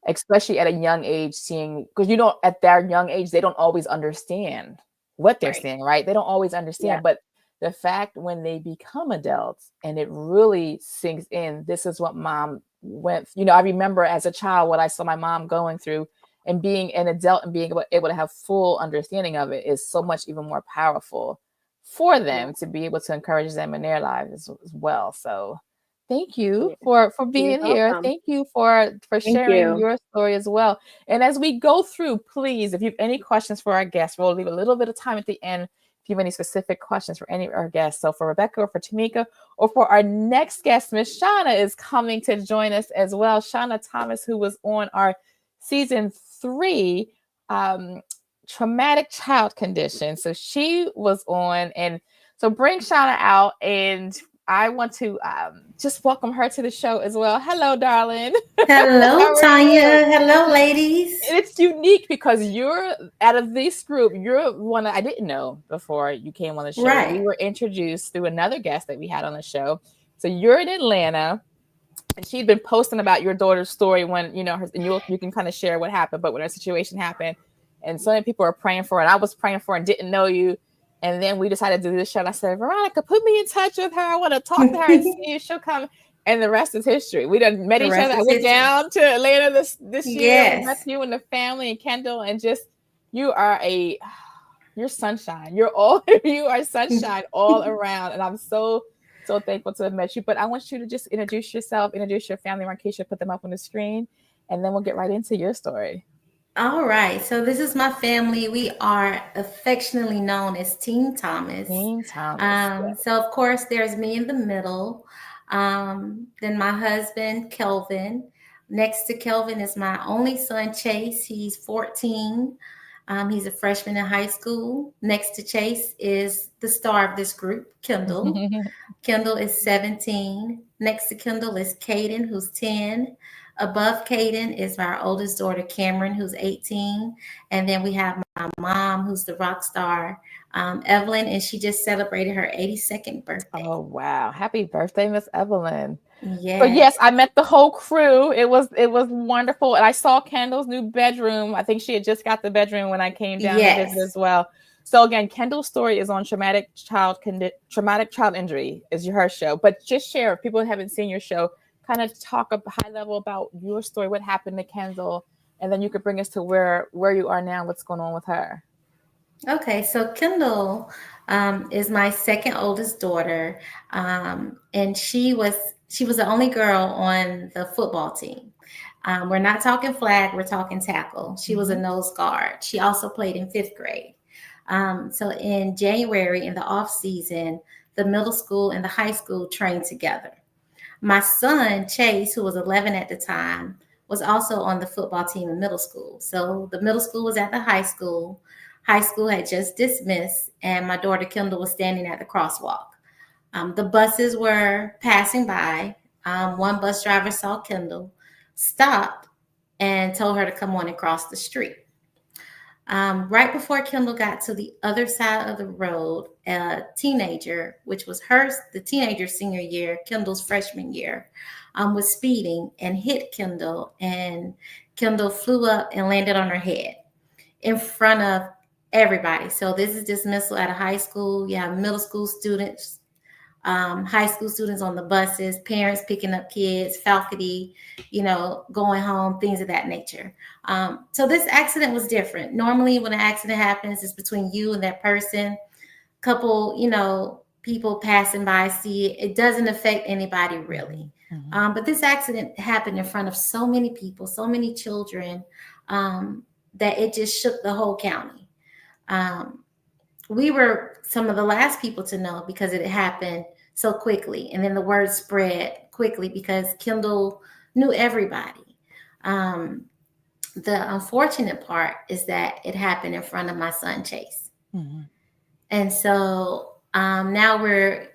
Especially at a young age, seeing, because at their young age, they don't always understand what they're seeing, right? They don't always understand, but the fact when they become adults and it really sinks in, this is what mom went, I remember as a child what I saw my mom going through, and being an adult and being able to have full understanding of it is so much even more powerful for them to be able to encourage them in their lives as well. So thank you for being here. Thank you for sharing your story as well. And as we go through, please, if you have any questions for our guests, we'll leave a little bit of time at the end if you have any specific questions for any of our guests. So for Rebekah or for Tamika or for our next guest, Miss Shanna is coming to join us as well. Shanna Thomas, who was on our season 3 traumatic child condition. So she was on, and so bring Shanna out, and I want to just welcome her to the show as well. Hello, darling. Hello, Tanya. Hello, ladies. And it's unique because you're, out of this group, you're one I didn't know before you came on the show. Right. We were introduced through another guest that we had on the show. So you're in Atlanta, And she'd been posting about your daughter's story when, you know, and you can kind of share what happened, but when her situation happened, and so many people were praying for her, and I was praying for her and didn't know you. And then we decided to do this show, and I said, Veronica, put me in touch with her. I want to talk to her and see if she'll come. And the rest is history. We done met each other. I went down to Atlanta this year. We met you and the family and Kendall, and just, you're sunshine. You are sunshine all around. And I'm so thankful to have met you. But I want you to just introduce yourself, introduce your family. Markeisha, put them up on the screen, and then we'll get right into your story. All right. So this is my family. We are affectionately known as Team Thomas. Team Thomas. So of course there's me in the middle. Then my husband, Kelvin. Next to Kelvin is my only son, Chase. He's 14. He's a freshman in high school. Next to Chase is the star of this group, Kendall. Kendall is 17. Next to Kendall is Caden, who's 10. Above Caden is our oldest daughter, Cameron, who's 18. And then we have my mom, who's the rock star, Evelyn, and she just celebrated her 82nd birthday. Oh, wow. Happy birthday, Miss Evelyn. Yes. So yes, I met the whole crew. It was wonderful. And I saw Kendall's new bedroom. I think she had just got the bedroom when I came down to visit as well. So again, Kendall's story is on traumatic child injury is her show. But just share, if people haven't seen your show, kind of talk a high level about your story, what happened to Kendall, and then you could bring us to where you are now, what's going on with her. Okay, so Kendall is my second oldest daughter, and she was the only girl on the football team. We're not talking flag, we're talking tackle. She was a nose guard. She also played in 5th grade. So in January, in the off season, the middle school and the high school trained together. My son, Chase, who was 11 at the time, was also on the football team in middle school. So the middle school was at the high school. High school had just dismissed, and my daughter, Kendall, was standing at the crosswalk. The buses were passing by. One bus driver saw Kendall, stopped, and told her to come on and cross the street. Right before Kendall got to the other side of the road, a teenager, which was the teenager's senior year, Kendall's freshman year, was speeding and hit Kendall, and Kendall flew up and landed on her head in front of everybody. So this is dismissal at a high school. You have middle school students, high school students on the buses, parents picking up kids, faculty, going home, things of that nature. So this accident was different. Normally when an accident happens, it's between you and that person. Couple, people passing by see it. It doesn't affect anybody really. But this accident happened in front of so many people, so many children, that it just shook the whole county. We were some of the last people to know because it happened so quickly. And then the word spread quickly because Kendall knew everybody. The unfortunate part is that it happened in front of my son, Chase. And so now we're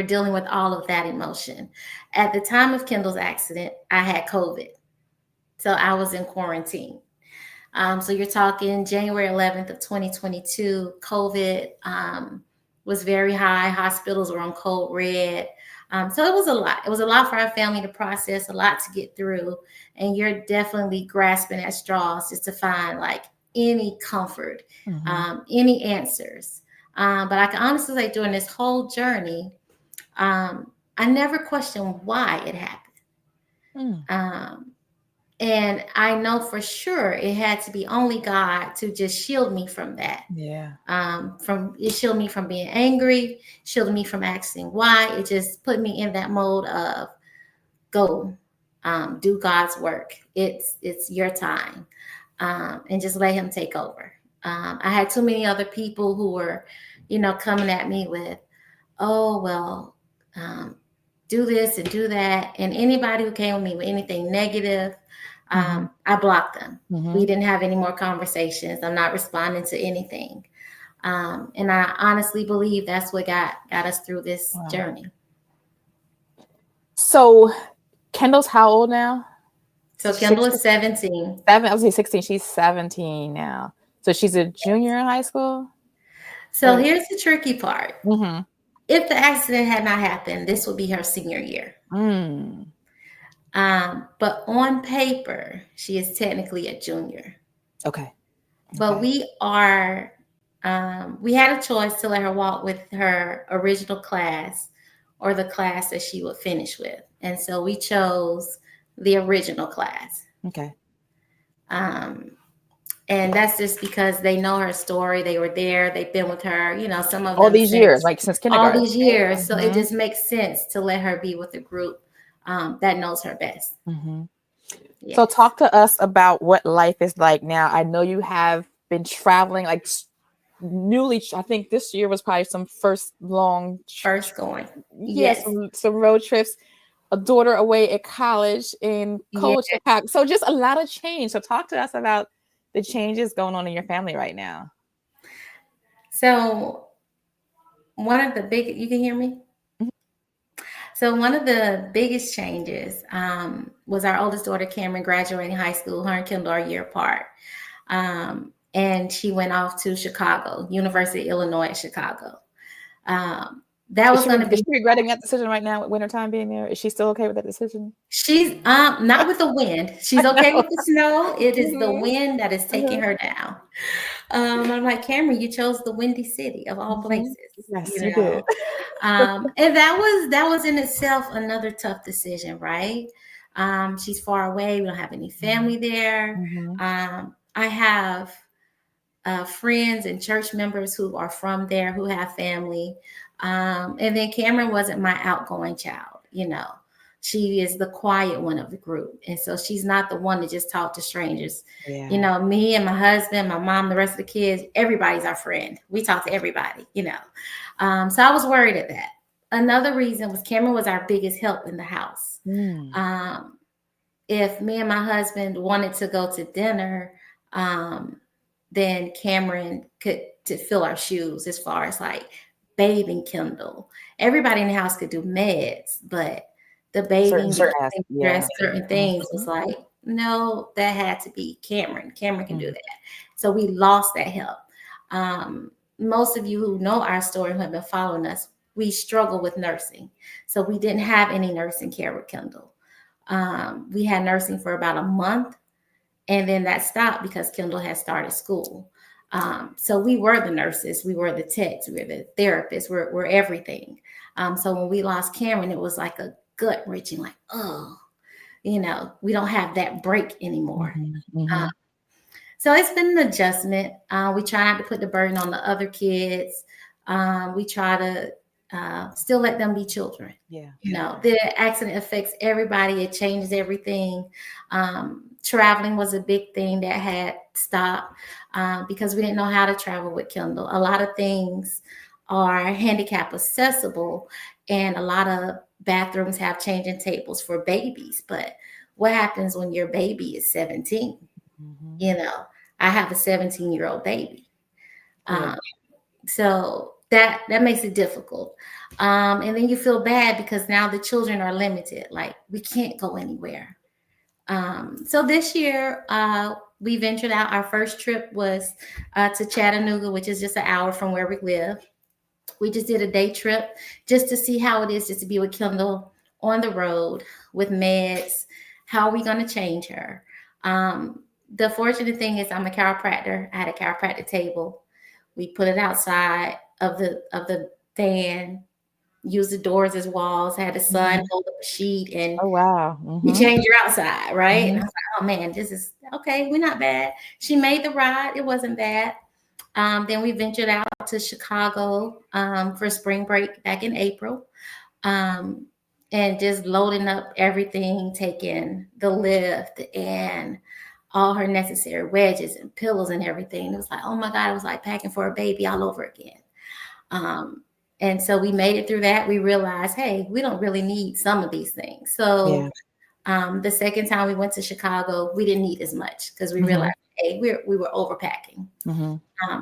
dealing with all of that emotion. At the time of Kendall's accident, I had COVID. So I was in quarantine. So you're talking January 11th of 2022, COVID was very high. Hospitals were on code red. So it was a lot. It was a lot for our family to process, a lot to get through. And you're definitely grasping at straws just to find like any comfort, any answers. But I can honestly say during this whole journey, I never questioned why it happened. And I know for sure it had to be only God to just shield me from that. Yeah. It shielded me from being angry, shielded me from asking why. It just put me in that mode of go, do God's work. It's your time, and just let Him take over. I had too many other people who were, coming at me with, oh well, do this and do that, and anybody who came with me with anything negative. I blocked them. We didn't have any more conversations. I'm not responding to anything. And I honestly believe that's what got us through this journey. So Kendall's how old now? So Kendall is 17. I was say 16. She's 17 now. So she's a junior in high school? So here's the tricky part. If the accident had not happened, this would be her senior year. But on paper, she is technically a junior. Okay. But we had a choice to let her walk with her original class or the class that she would finish with. And so we chose the original class. Okay. And that's just because they know her story. They were there. They've been with her, some of all them these years, like since kindergarten. All these years. So it just makes sense to let her be with a group that knows her best. Yes. So talk to us about what life is like now. I know you have been traveling like newly. I think this year was probably some first going. Yes. Some road trips. A daughter away at college in cold Chicago. So just a lot of change. So talk to us about the changes going on in your family right now. So one of the you can hear me? So one of the biggest changes was our oldest daughter, Cameron, graduating high school. Her and Kendall are a year apart. And she went off to Chicago, University of Illinois at Chicago. That was going to be. Is she regretting that decision right now with wintertime being there? Is she still okay with that decision? She's not with the wind. She's okay with the snow. It is the wind that is taking her down. I'm like, Cameron, you chose the Windy City of all places. Yes, you did. And that was in itself another tough decision, right? She's far away. We don't have any family there. I have friends and church members who are from there who have family. And then Cameron wasn't my outgoing child, She is the quiet one of the group. And so she's not the one to just talk to strangers. Yeah. Me and my husband, my mom, the rest of the kids, everybody's our friend. We talk to everybody, So I was worried at that. Another reason was Cameron was our biggest help in the house. If me and my husband wanted to go to dinner, then Cameron could to fill our shoes as far as like bathing Kendall. Everybody in the house could do meds, but the bathing, certain things was like, no, that had to be Cameron. Cameron can do that. So we lost that help. Most of you who know our story, who have been following us, we struggle with nursing. So we didn't have any nursing care with Kendall. We had nursing for about a month, and then that stopped because Kendall had started school. So we were the nurses, we were the techs, we were the therapists, we're everything. So when we lost Cameron, it was like a gut wrenching, like, we don't have that break anymore. So it's been an adjustment. We try not to put the burden on the other kids. We try to still let them be children. The accident affects everybody. It changes everything. Traveling was a big thing that had stopped because we didn't know how to travel with Kendall. A lot of things are handicap accessible, and a lot of bathrooms have changing tables for babies. But what happens when your baby is 17? I have a 17-year-old baby. So that makes it difficult. And then you feel bad because now the children are limited. Like, we can't go anywhere. So this year, we ventured out. Our first trip was to Chattanooga, which is just an hour from where we live. We just did a day trip just to see how it is just to be with Kendall on the road with meds. How are we going to change her? The fortunate thing is I'm a chiropractor. I had a chiropractic table. We put it outside of the van, used the doors as walls, had the sun hold up a sheet, and we changed her outside, right? And I was like, oh man, this is okay. We're not bad. She made the ride. It wasn't bad. Then we ventured out to Chicago for spring break back in April, and just loading up everything, taking the lift and all her necessary wedges and pillows and everything. It was like, oh my God, it was like packing for a baby all over again. And so we made it through that. We realized, hey, we don't really need some of these things. So the second time we went to Chicago, we didn't need as much because we realized, hey, we were overpacking.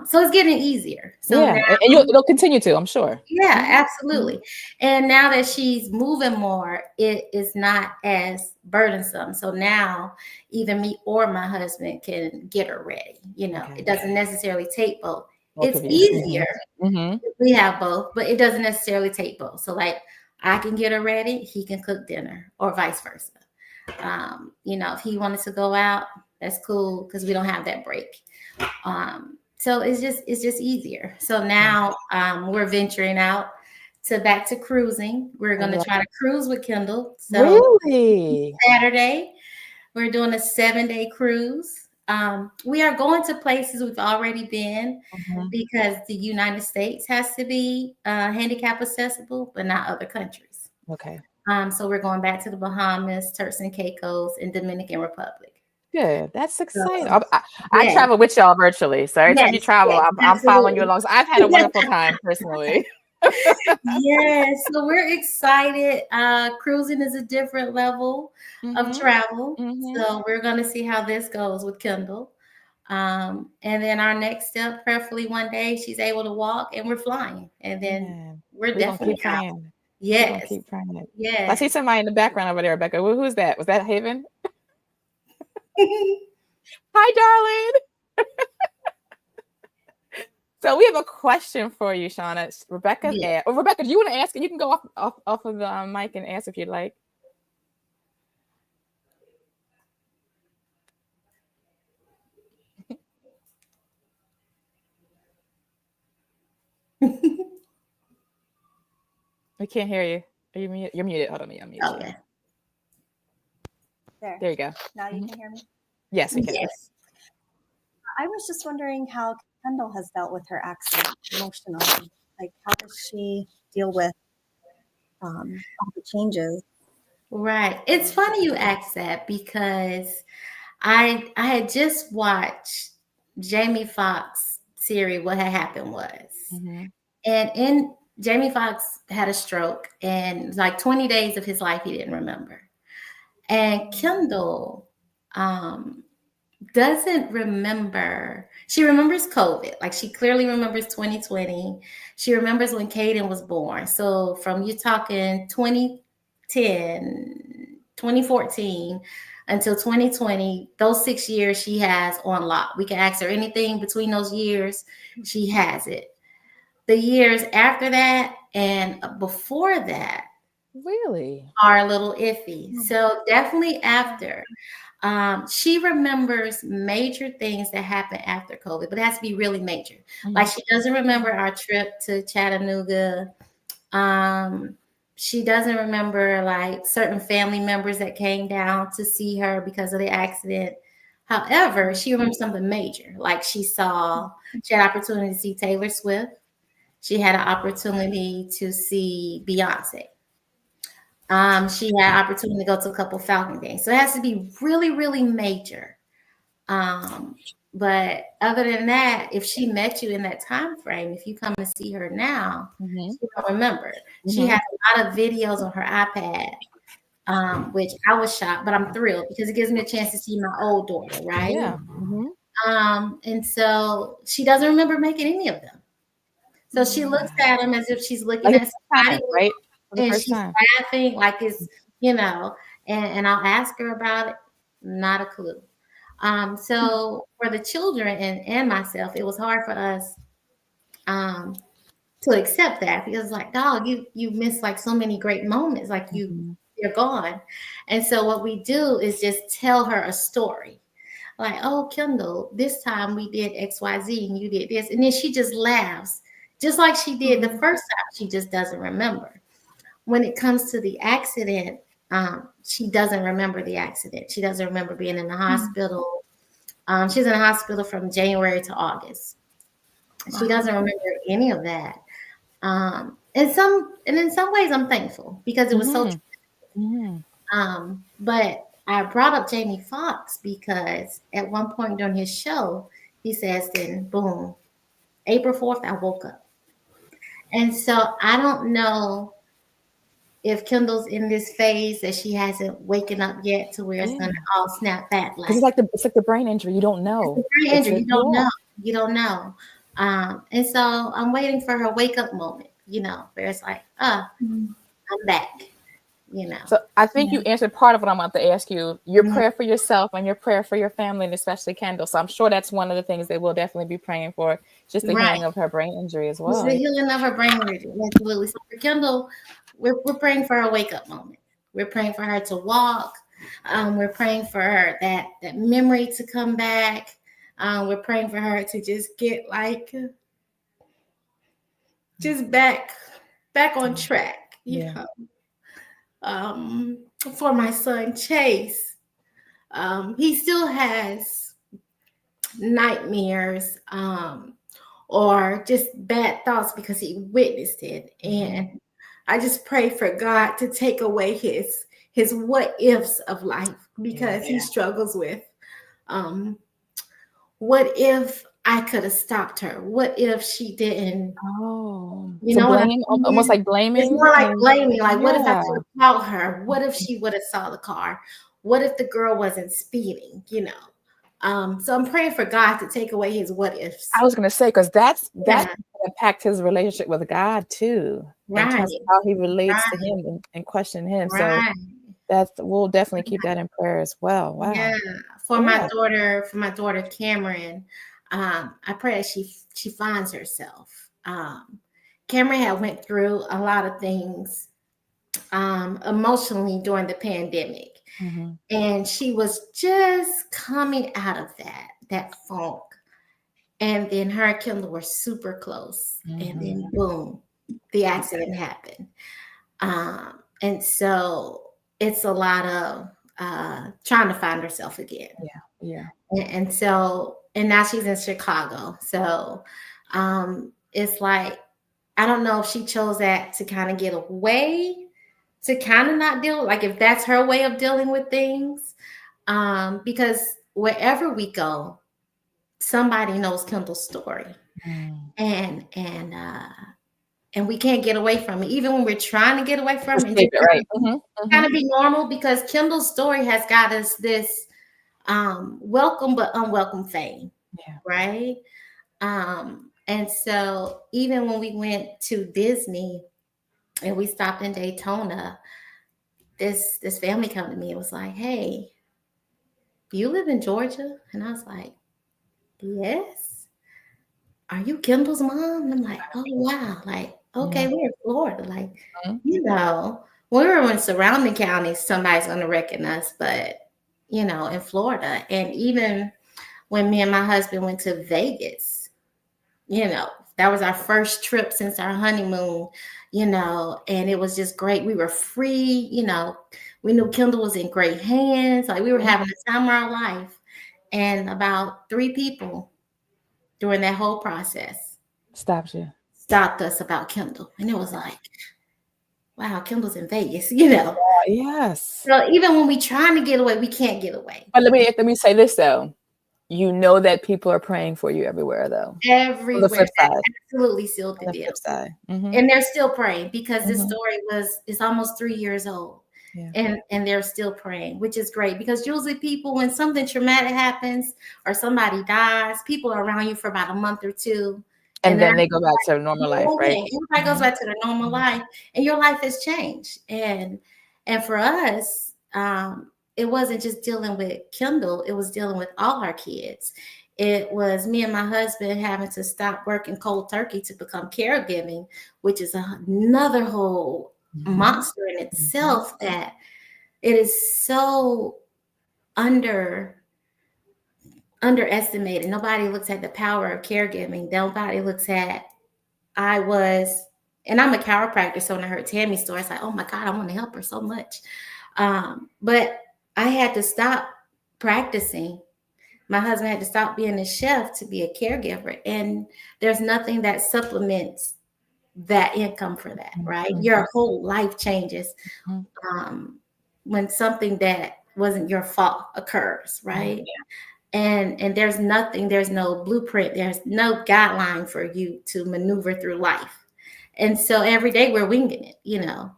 So it's getting easier. So now, and it'll continue to, I'm sure. Yeah, absolutely. And now that she's moving more, it is not as burdensome. So now even me or my husband can get her ready. It doesn't necessarily take both. It's easier if we have both, but it doesn't necessarily take both. So like, I can get her ready, he can cook dinner, or vice versa. If he wanted to go out, that's cool because we don't have that break. So it's just easier. So now we're venturing out back to cruising. We're going to try to cruise with Kendall. So really? Saturday, we're doing a 7-day cruise. We are going to places we've already been because the United States has to be handicap accessible, but not other countries. Okay. So we're going back to the Bahamas, Turks and Caicos, and Dominican Republic. Good. That's exciting. I travel with y'all virtually. So every time you travel, I'm following you along. So I've had a wonderful time personally. Yes. So we're excited. Cruising is a different level of travel. So we're going to see how this goes with Kendall. And then our next step, prayerfully one day, she's able to walk and we're flying. And then we're definitely keep praying. Yes. Keep praying. Yes. I see somebody in the background over there, Rebekah. Who's that? Was that Haven? Hi, darling. So we have a question for you, Shanna. Rebekah, Rebekah, do you want to ask? You can go off of the mic and ask if you'd like. We can't hear you. Are you muted? You're muted. Hold on, I'm muted. Okay. There you go. Now you can hear me? Yes, we can. Yes. I was just wondering how Kendall has dealt with her accident emotionally. Like, how does she deal with all the changes? Right. It's funny you asked that because I had just watched Jamie Foxx series, What Had Happened Was. And Jamie Foxx had a stroke and like 20 days of his life he didn't remember. And Kendall doesn't remember. She remembers COVID. Like she clearly remembers 2020. She remembers when Caden was born. So from you talking 2014 until 2020, those 6 years she has on lock. We can ask her anything between those years. She has it. The years after that and before that really are a little iffy. So definitely after. She remembers major things that happened after COVID, but it has to be really major. Like she doesn't remember our trip to Chattanooga. She doesn't remember like certain family members that came down to see her because of the accident. However, she remembers something major. Like she had opportunity to see Taylor Swift. She had an opportunity to see Beyonce. She had opportunity to go to a couple Falcon games. So it has to be really, really major. But other than that, if she met you in that time frame, if you come to see her now, she don't remember. She has a lot of videos on her iPad, which I was shocked, but I'm thrilled because it gives me a chance to see my old daughter, right? Yeah. And so she doesn't remember making any of them. So she looks at them as if she's looking at somebody, right? And she's laughing like it's, and I'll ask her about it. Not a clue. So for the children and myself, it was hard for us to accept that because it's like, dog, you missed like so many great moments, like you're gone. And so what we do is just tell her a story. Like, oh, Kendall, this time we did XYZ and you did this. And then she just laughs, just like she did the first time. She just doesn't remember. When it comes to the accident, she doesn't remember the accident. She doesn't remember being in the hospital. She's in the hospital from January to August. She doesn't remember any of that. And in some ways, I'm thankful because it was so. But I brought up Jamie Foxx because at one point during his show, he says, "Then boom, April 4th, I woke up." And so I don't know if Kendall's in this phase that she hasn't waken up yet to where it's going to all snap back. Like it's like the brain injury. You don't know. It's the brain injury. You don't know. And so I'm waiting for her wake up moment, where it's like, I'm back, So I think you answered part of what I'm about to ask you. Your prayer for yourself and your prayer for your family, and especially Kendall. So I'm sure that's one of the things they will definitely be praying for, just the healing of her brain injury as well. It's the healing of her brain injury, absolutely. So for Kendall, we're praying for her wake up moment. We're praying for her to walk. We're praying for her that memory to come back. We're praying for her to just get just back on track, you know. For my son Chase, he still has nightmares or just bad thoughts because he witnessed it. And I just pray for God to take away his what ifs of life, because he struggles with what if I could have stopped her? What if she didn't? You know, blame, almost like blaming. It's more like blaming. Like, what if I could have caught her? What if she would have saw the car? What if the girl wasn't speeding? You know. So I'm praying for God to take away his what ifs. I was going to say, because that impact his relationship with God too, in terms of how he relates to him and question him. So we'll definitely keep that in prayer as well. Wow. Yeah. For my daughter Cameron, I pray that she finds herself. Cameron had went through a lot of things emotionally during the pandemic. And she was just coming out of that funk. And then her and Kendall were super close. And then boom, the accident happened. And so it's a lot of trying to find herself again. And so, and now she's in Chicago. So it's like, I don't know if she chose that to kind of get away, to kind of not deal, like if that's her way of dealing with things. Because wherever we go, somebody knows Kendall's story. And we can't get away from it. Even when we're trying to get away from it, kind of be normal, because Kendall's story has got us this welcome but unwelcome fame. Right. And so even when we went to Disney and we stopped in Daytona, this family came to me and was like, "Hey, do you live in Georgia?" And I was like, "Yes." "Are you Kendall's mom?" And I'm like, "Oh, wow." Like, okay, we're in Florida. Like, you know, when we were in surrounding counties, somebody's going to recognize us, but, you know, in Florida. And even when me and my husband went to Vegas, you know, that was our first trip since our honeymoon, you know, and it was just great. We were free, you know, we knew Kendall was in great hands. Like, we were having the time of our life. And about 3 people during that whole process stopped us about Kendall. And it was like, wow, Kendall's in Vegas, you know. So even when we trying to get away, we can't get away. But let me say this though. You know that people are praying for you everywhere, though. Everywhere. On the flip side. Absolutely sealed the deal. And they're still praying, because this story is almost 3 years old. And they're still praying, which is great, because usually people, when something traumatic happens or somebody dies, people are around you for about a month or 2. And then they go back to normal life, right? Everybody goes back to their normal life, and your life has changed. And for us, it wasn't just dealing with Kendall, it was dealing with all our kids. It was me and my husband having to stop working cold turkey to become caregiving, which is another whole monster in itself, that it is so underestimated. Nobody looks at the power of caregiving. Nobody looks at, and I'm a chiropractor, so when I heard Tammy's story, it's like, oh my God, I want to help her so much. But I had to stop practicing. My husband had to stop being a chef to be a caregiver. And there's nothing that supplements that income for that, right? Your whole life changes when something that wasn't your fault occurs, right? And there's no blueprint, there's no guideline for you to maneuver through life. And so every day we're winging it, you know.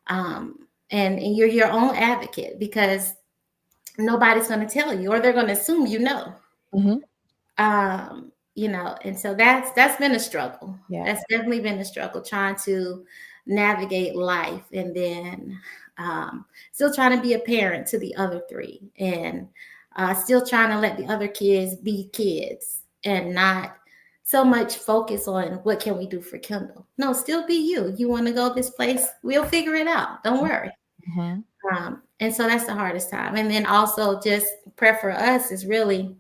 And you're your own advocate, because nobody's going to tell you, or they're going to assume you know. You know, and so that's been a struggle. That's definitely been a struggle, trying to navigate life, and then still trying to be a parent to the other 3, and still trying to let the other kids be kids, and not so much focus on what can we do for Kendall. No, still be you. You want to go this place, we'll figure it out. Don't worry. And so that's the hardest time. And then also just prayer for us is really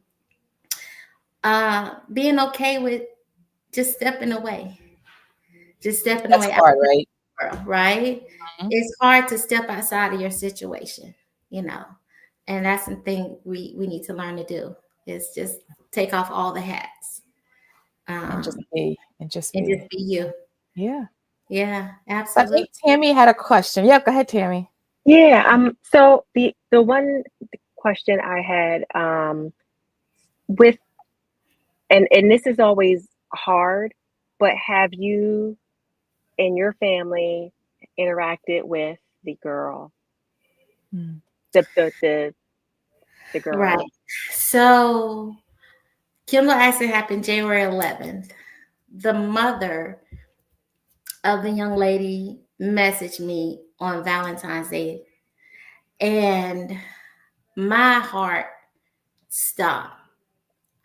being okay with just stepping away. Just stepping That's away. hard, right? Right? Mm-hmm. It's hard to step outside of your situation, you know. And that's the thing we need to learn to do is just take off all the hats. And just be. Just be you. Yeah. Yeah, I think absolutely. Tammy had a question. Yeah, go ahead, Tammy. Yeah. So the one question I had with and this is always hard, but have you and your family interacted with the girl? The girl. Right. So Kindle accident happened January 11th. The mother of the young lady messaged me on Valentine's Day, and my heart stopped.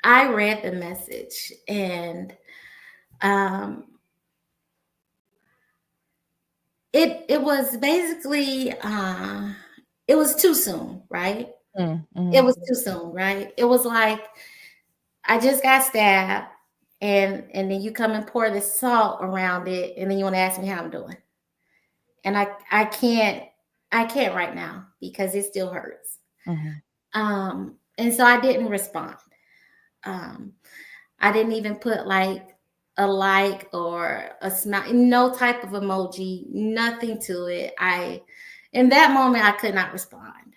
I read the message, and it was basically it was too soon, right? Mm-hmm. It was too soon, right? It was like I just got stabbed, and then you come and pour the salt around it, and then you want to ask me how I'm doing. And I can't right now because it still hurts. Mm-hmm. And so I didn't respond. I didn't even put like a like or a smile, no type of emoji, nothing to it. In that moment, I could not respond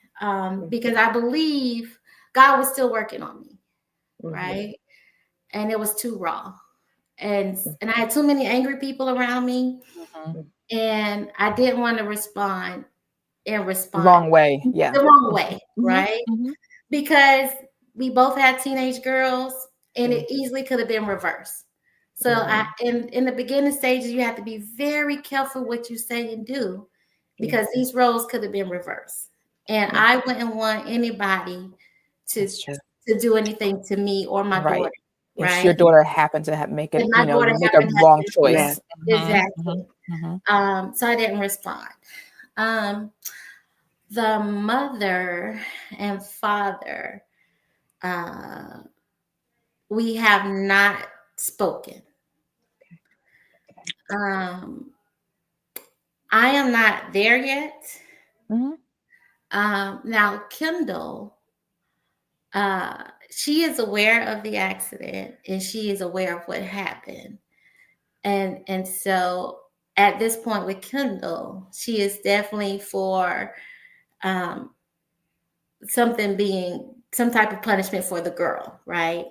because I believe God was still working on me, right? And it was too raw. And I had too many angry people around me, and I didn't want to respond wrong way. Yeah. The wrong way, right? Because we both had teenage girls, and it easily could have been reversed. So in the beginning stages, you have to be very careful what you say and do, because these roles could have been reversed. And I wouldn't want anybody to do anything to me or my daughter. If your daughter happened to make a wrong choice. Exactly. So I didn't respond. The mother and father, we have not spoken. I am not there yet. Now, Kendall, she is aware of the accident, and she is aware of what happened. And so at this point with Kendall, she is definitely for something being some type of punishment for the girl, right?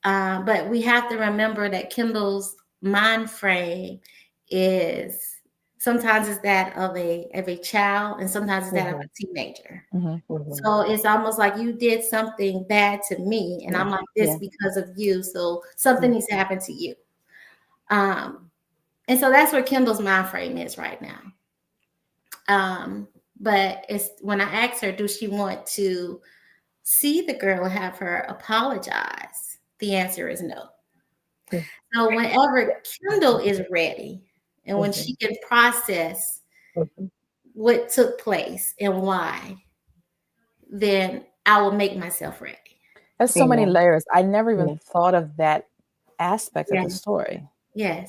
But we have to remember that Kendall's mind frame is sometimes it's that of a child, and sometimes it's that of a teenager. So it's almost like you did something bad to me, and I'm like this because of you. So something needs to happen to you. And so that's where Kendall's mind frame is right now. But it's when I asked her, do she want to see the girl and have her apologize? The answer is no. So whenever Kendall is ready, and when she can process what took place and why, then I will make myself ready. There's so many layers. I never even thought of that aspect of the story. Yes.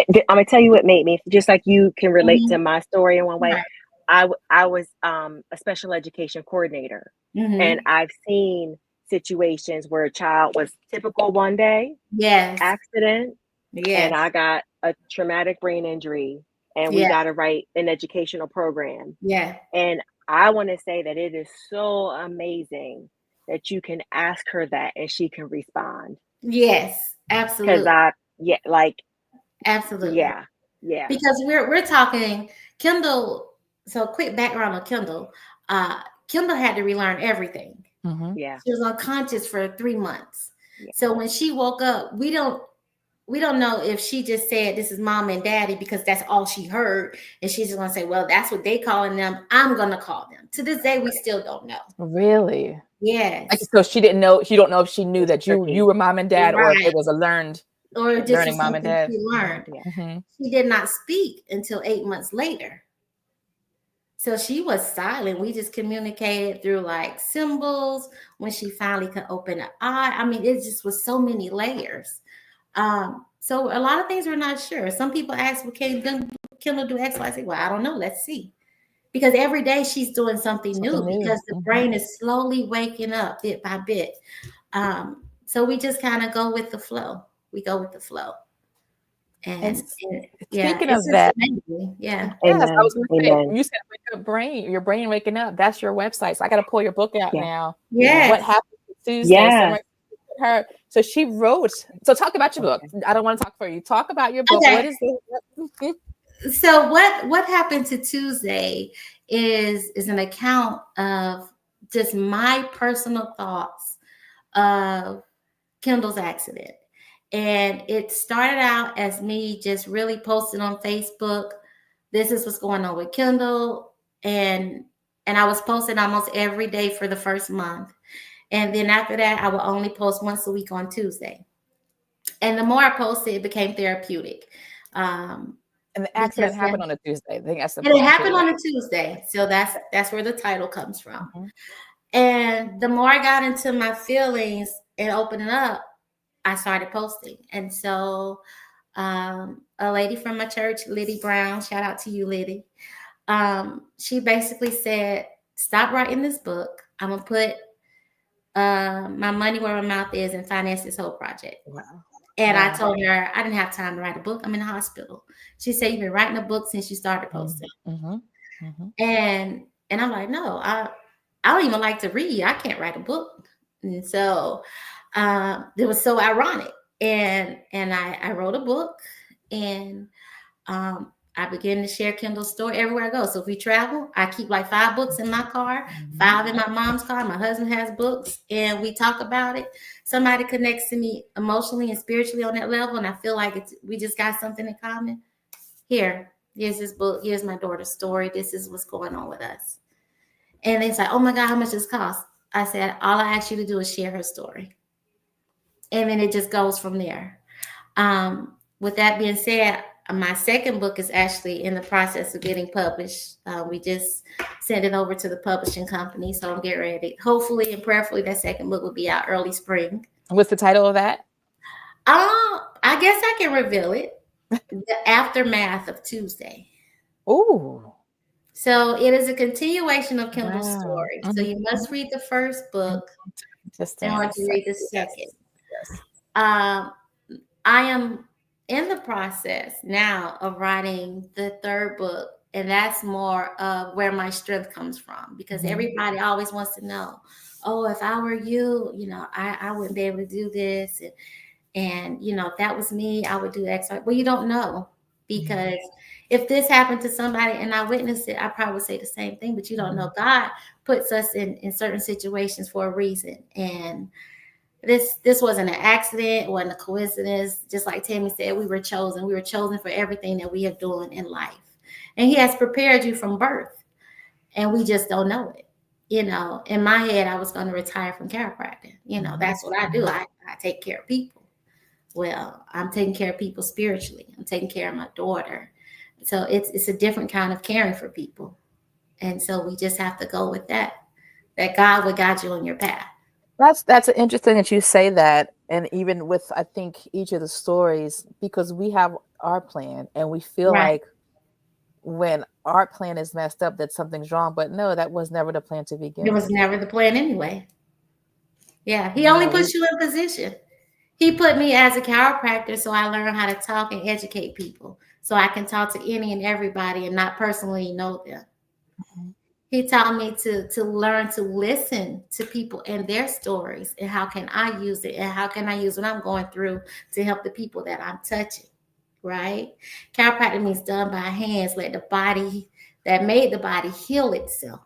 I'm gonna tell you what made me, just like you can relate to my story in one way. I was a special education coordinator, and I've seen situations where a child was typical one day, accident, and I got a traumatic brain injury, and we got to write an educational program. And I want to say that it is so amazing that you can ask her that and she can respond. Yes, absolutely. Absolutely. Yeah. Because we're talking Kendall. So quick background on Kendall. Kendall had to relearn everything. She was unconscious for 3 months. So when she woke up, we don't know if she just said this is mom and daddy because that's all she heard, and she's just gonna say, well, that's what they calling them, I'm gonna call them. To this day, we still don't know. Really? Yes. So she didn't know. She don't know if she knew that you were mom and dad, or if it was a learned, or just learning mom and dad. She learned. She did not speak until 8 months later. So she was silent. We just communicated through like symbols when she finally could open her eye. I mean, it just was so many layers. So a lot of things we're not sure. Some people ask, well, can Kendall do X, Y, Z? Well, I don't know. Let's see. Because every day she's doing something new because the brain is slowly waking up bit by bit. So we just kind of go with the flow. We go with the flow. And speaking of that, amazing. Yeah. Yes, I was going to say, you said wake up brain, your brain waking up. That's your website. So I got to pull your book out now. Yes. What happened Tuesday? Yes. Her. So she wrote. So talk about your book. I don't want to talk for you. Talk about your book. Okay. What is this? So what happened to Tuesday is an account of just my personal thoughts of Kendall's accident. And it started out as me just really posting on Facebook, this is what's going on with Kendall. And I was posting almost every day for the first month. And then after that, I would only post once a week on Tuesday. And the more I posted, it became therapeutic. And the accident happened on a Tuesday. I think that's the point. It happened on a Tuesday. So that's where the title comes from. Mm-hmm. And the more I got into my feelings and opening up, I started posting. And so a lady from my church, Liddy Brown, shout out to you, Liddy. She basically said, stop writing this book. I'm going to put my money where my mouth is and finance this whole project. Wow. And I told her I didn't have time to write a book. I'm in the hospital. She said, you've been writing a book since you started posting. Mm-hmm. Mm-hmm. And I'm like, no, I don't even like to read. I can't write a book. And so it was so ironic. And I wrote a book, and I began to share Kendall's story everywhere I go. So if we travel, I keep like 5 books in my car, 5 in my mom's car. My husband has books, and we talk about it. Somebody connects to me emotionally and spiritually on that level, and I feel like we just got something in common. Here's this book. Here's my daughter's story. This is what's going on with us. And it's like, oh my God, how much does it cost? I said, all I ask you to do is share her story. And then it just goes from there. With that being said, my second book is actually in the process of getting published. We just sent it over to the publishing company, so I'm getting ready. Hopefully and prayerfully, that second book will be out early spring. What's the title of that? I guess I can reveal it. The Aftermath of Tuesday. Ooh. So it is a continuation of Kendall's story. Mm-hmm. So you must read the first book in order to read the second. Yes. I am in the process now of writing the third book, and that's more of where my strength comes from, because everybody always wants to know, oh, if I were you, I wouldn't be able to do this. And if that was me, I would do X. Well, you don't know, because if this happened to somebody and I witnessed it, I probably would say the same thing, but you don't know. God puts us in certain situations for a reason. And this wasn't an accident, it wasn't a coincidence. Just like Tammy said, we were chosen. We were chosen for everything that we are doing in life. And he has prepared you from birth, and we just don't know it. In my head, I was going to retire from chiropractic. That's what I do. I take care of people. Well, I'm taking care of people spiritually. I'm taking care of my daughter. So it's a different kind of caring for people. And so we just have to go with that God will guide you on your path. That's interesting that you say that. And even with, I think, each of the stories, because we have our plan and we feel like when our plan is messed up, that something's wrong. But no, that was never the plan to begin with. It was never the plan anyway. Yeah. He only puts you in position. He put me as a chiropractor so I learn how to talk and educate people, so I can talk to any and everybody and not personally know them. Mm-hmm. He taught me to learn to listen to people and their stories, and how can I use it, and how can I use what I'm going through to help the people that I'm touching, right? Chiropractic means done by hands. Let the body that made the body heal itself.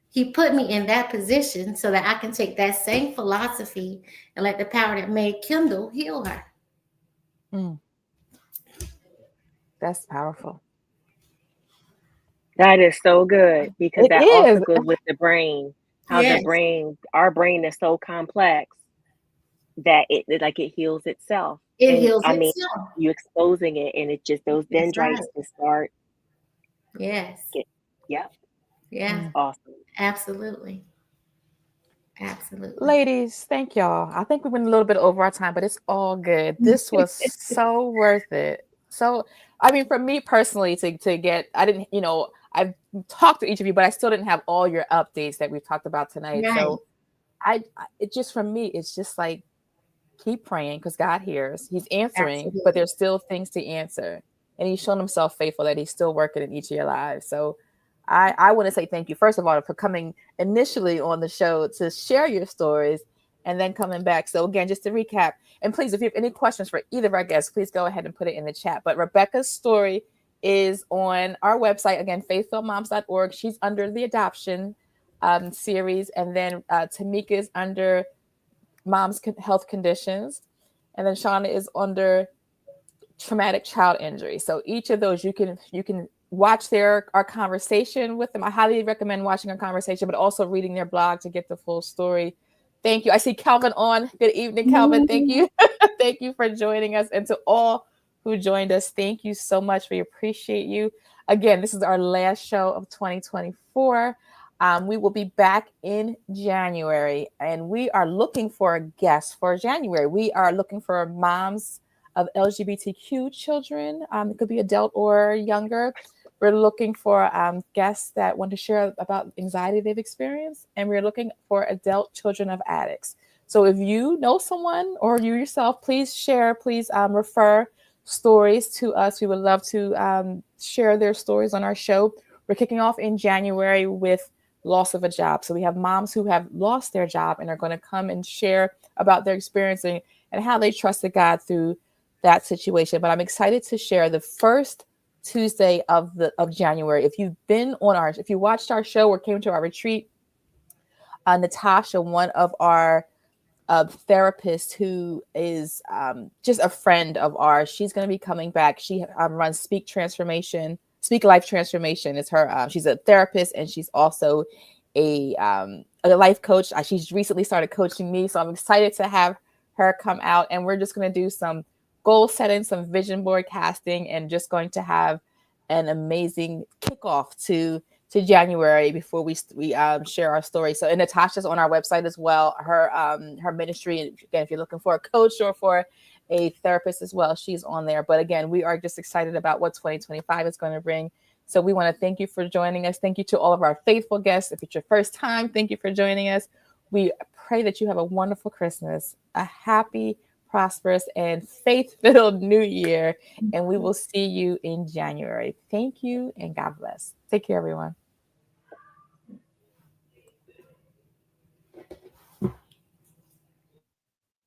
He put me in that position so that I can take that same philosophy and let the power that made Kendall heal her. Mm. That's powerful. That is so good, because that also goes with the brain. How our brain is so complex that it heals itself. Heals itself. You exposing it, and it just, those dendrites to start. Yes. Yep. Yeah. Awesome. Absolutely. Absolutely. Ladies, thank y'all. I think we went a little bit over our time, but it's all good. This was so worth it. So, I mean, for me personally, to get, I didn't, I've talked to each of you, but I still didn't have all your updates that we've talked about tonight. Right. So, it just, for me, it's just like, keep praying because God hears. He's answering, Absolutely. but there's still things to answer. And he's shown himself faithful that he's still working in each of your lives. So I want to say thank you, first of all, for coming initially on the show to share your stories and then coming back. So again, just to recap, and please, if you have any questions for either of our guests, please go ahead and put it in the chat. But Rebekah's story is on our website, again, faithfulmoms.org. She's under the adoption series. And then Tamika is under mom's health conditions. And then Shanna is under traumatic child injury. So each of those you can watch our conversation with them. I highly recommend watching our conversation, but also reading their blog to get the full story. Thank you. I see Calvin on. Good evening, Calvin. Thank you. Thank you for joining us. And to all who joined us, thank you so much. We appreciate you. Again, this is our last show of 2024. We will be back in January, and we are looking for a guest for January. We are looking for moms of LGBTQ children. It could be adult or younger. We're looking for guests that want to share about anxiety they've experienced, and we're looking for adult children of addicts. So if you know someone or you yourself, please share, please refer stories to us. We would love to share their stories on our show. We're kicking off in January with loss of a job. So we have moms who have lost their job and are going to come and share about their experience and how they trusted God through that situation. But I'm excited to share the first Tuesday of January. If you watched our show or came to our retreat, Natasha, one of our therapists who is just a friend of ours, she's going to be coming back. She runs Speak Life Transformation is her. She's a therapist and she's also a life coach. She's recently started coaching me, so I'm excited to have her come out, and we're just going to do some goal setting, some vision board casting, and just going to have an amazing kickoff to January before we share our story. So, and Natasha's on our website as well. Her ministry, again, if you're looking for a coach or for a therapist as well, she's on there. But again, we are just excited about what 2025 is going to bring. So we want to thank you for joining us. Thank you to all of our faithful guests. If it's your first time, thank you for joining us. We pray that you have a wonderful Christmas, a happy, prosperous, and faith-filled new year. And we will see you in January. Thank you and God bless. Take care, everyone.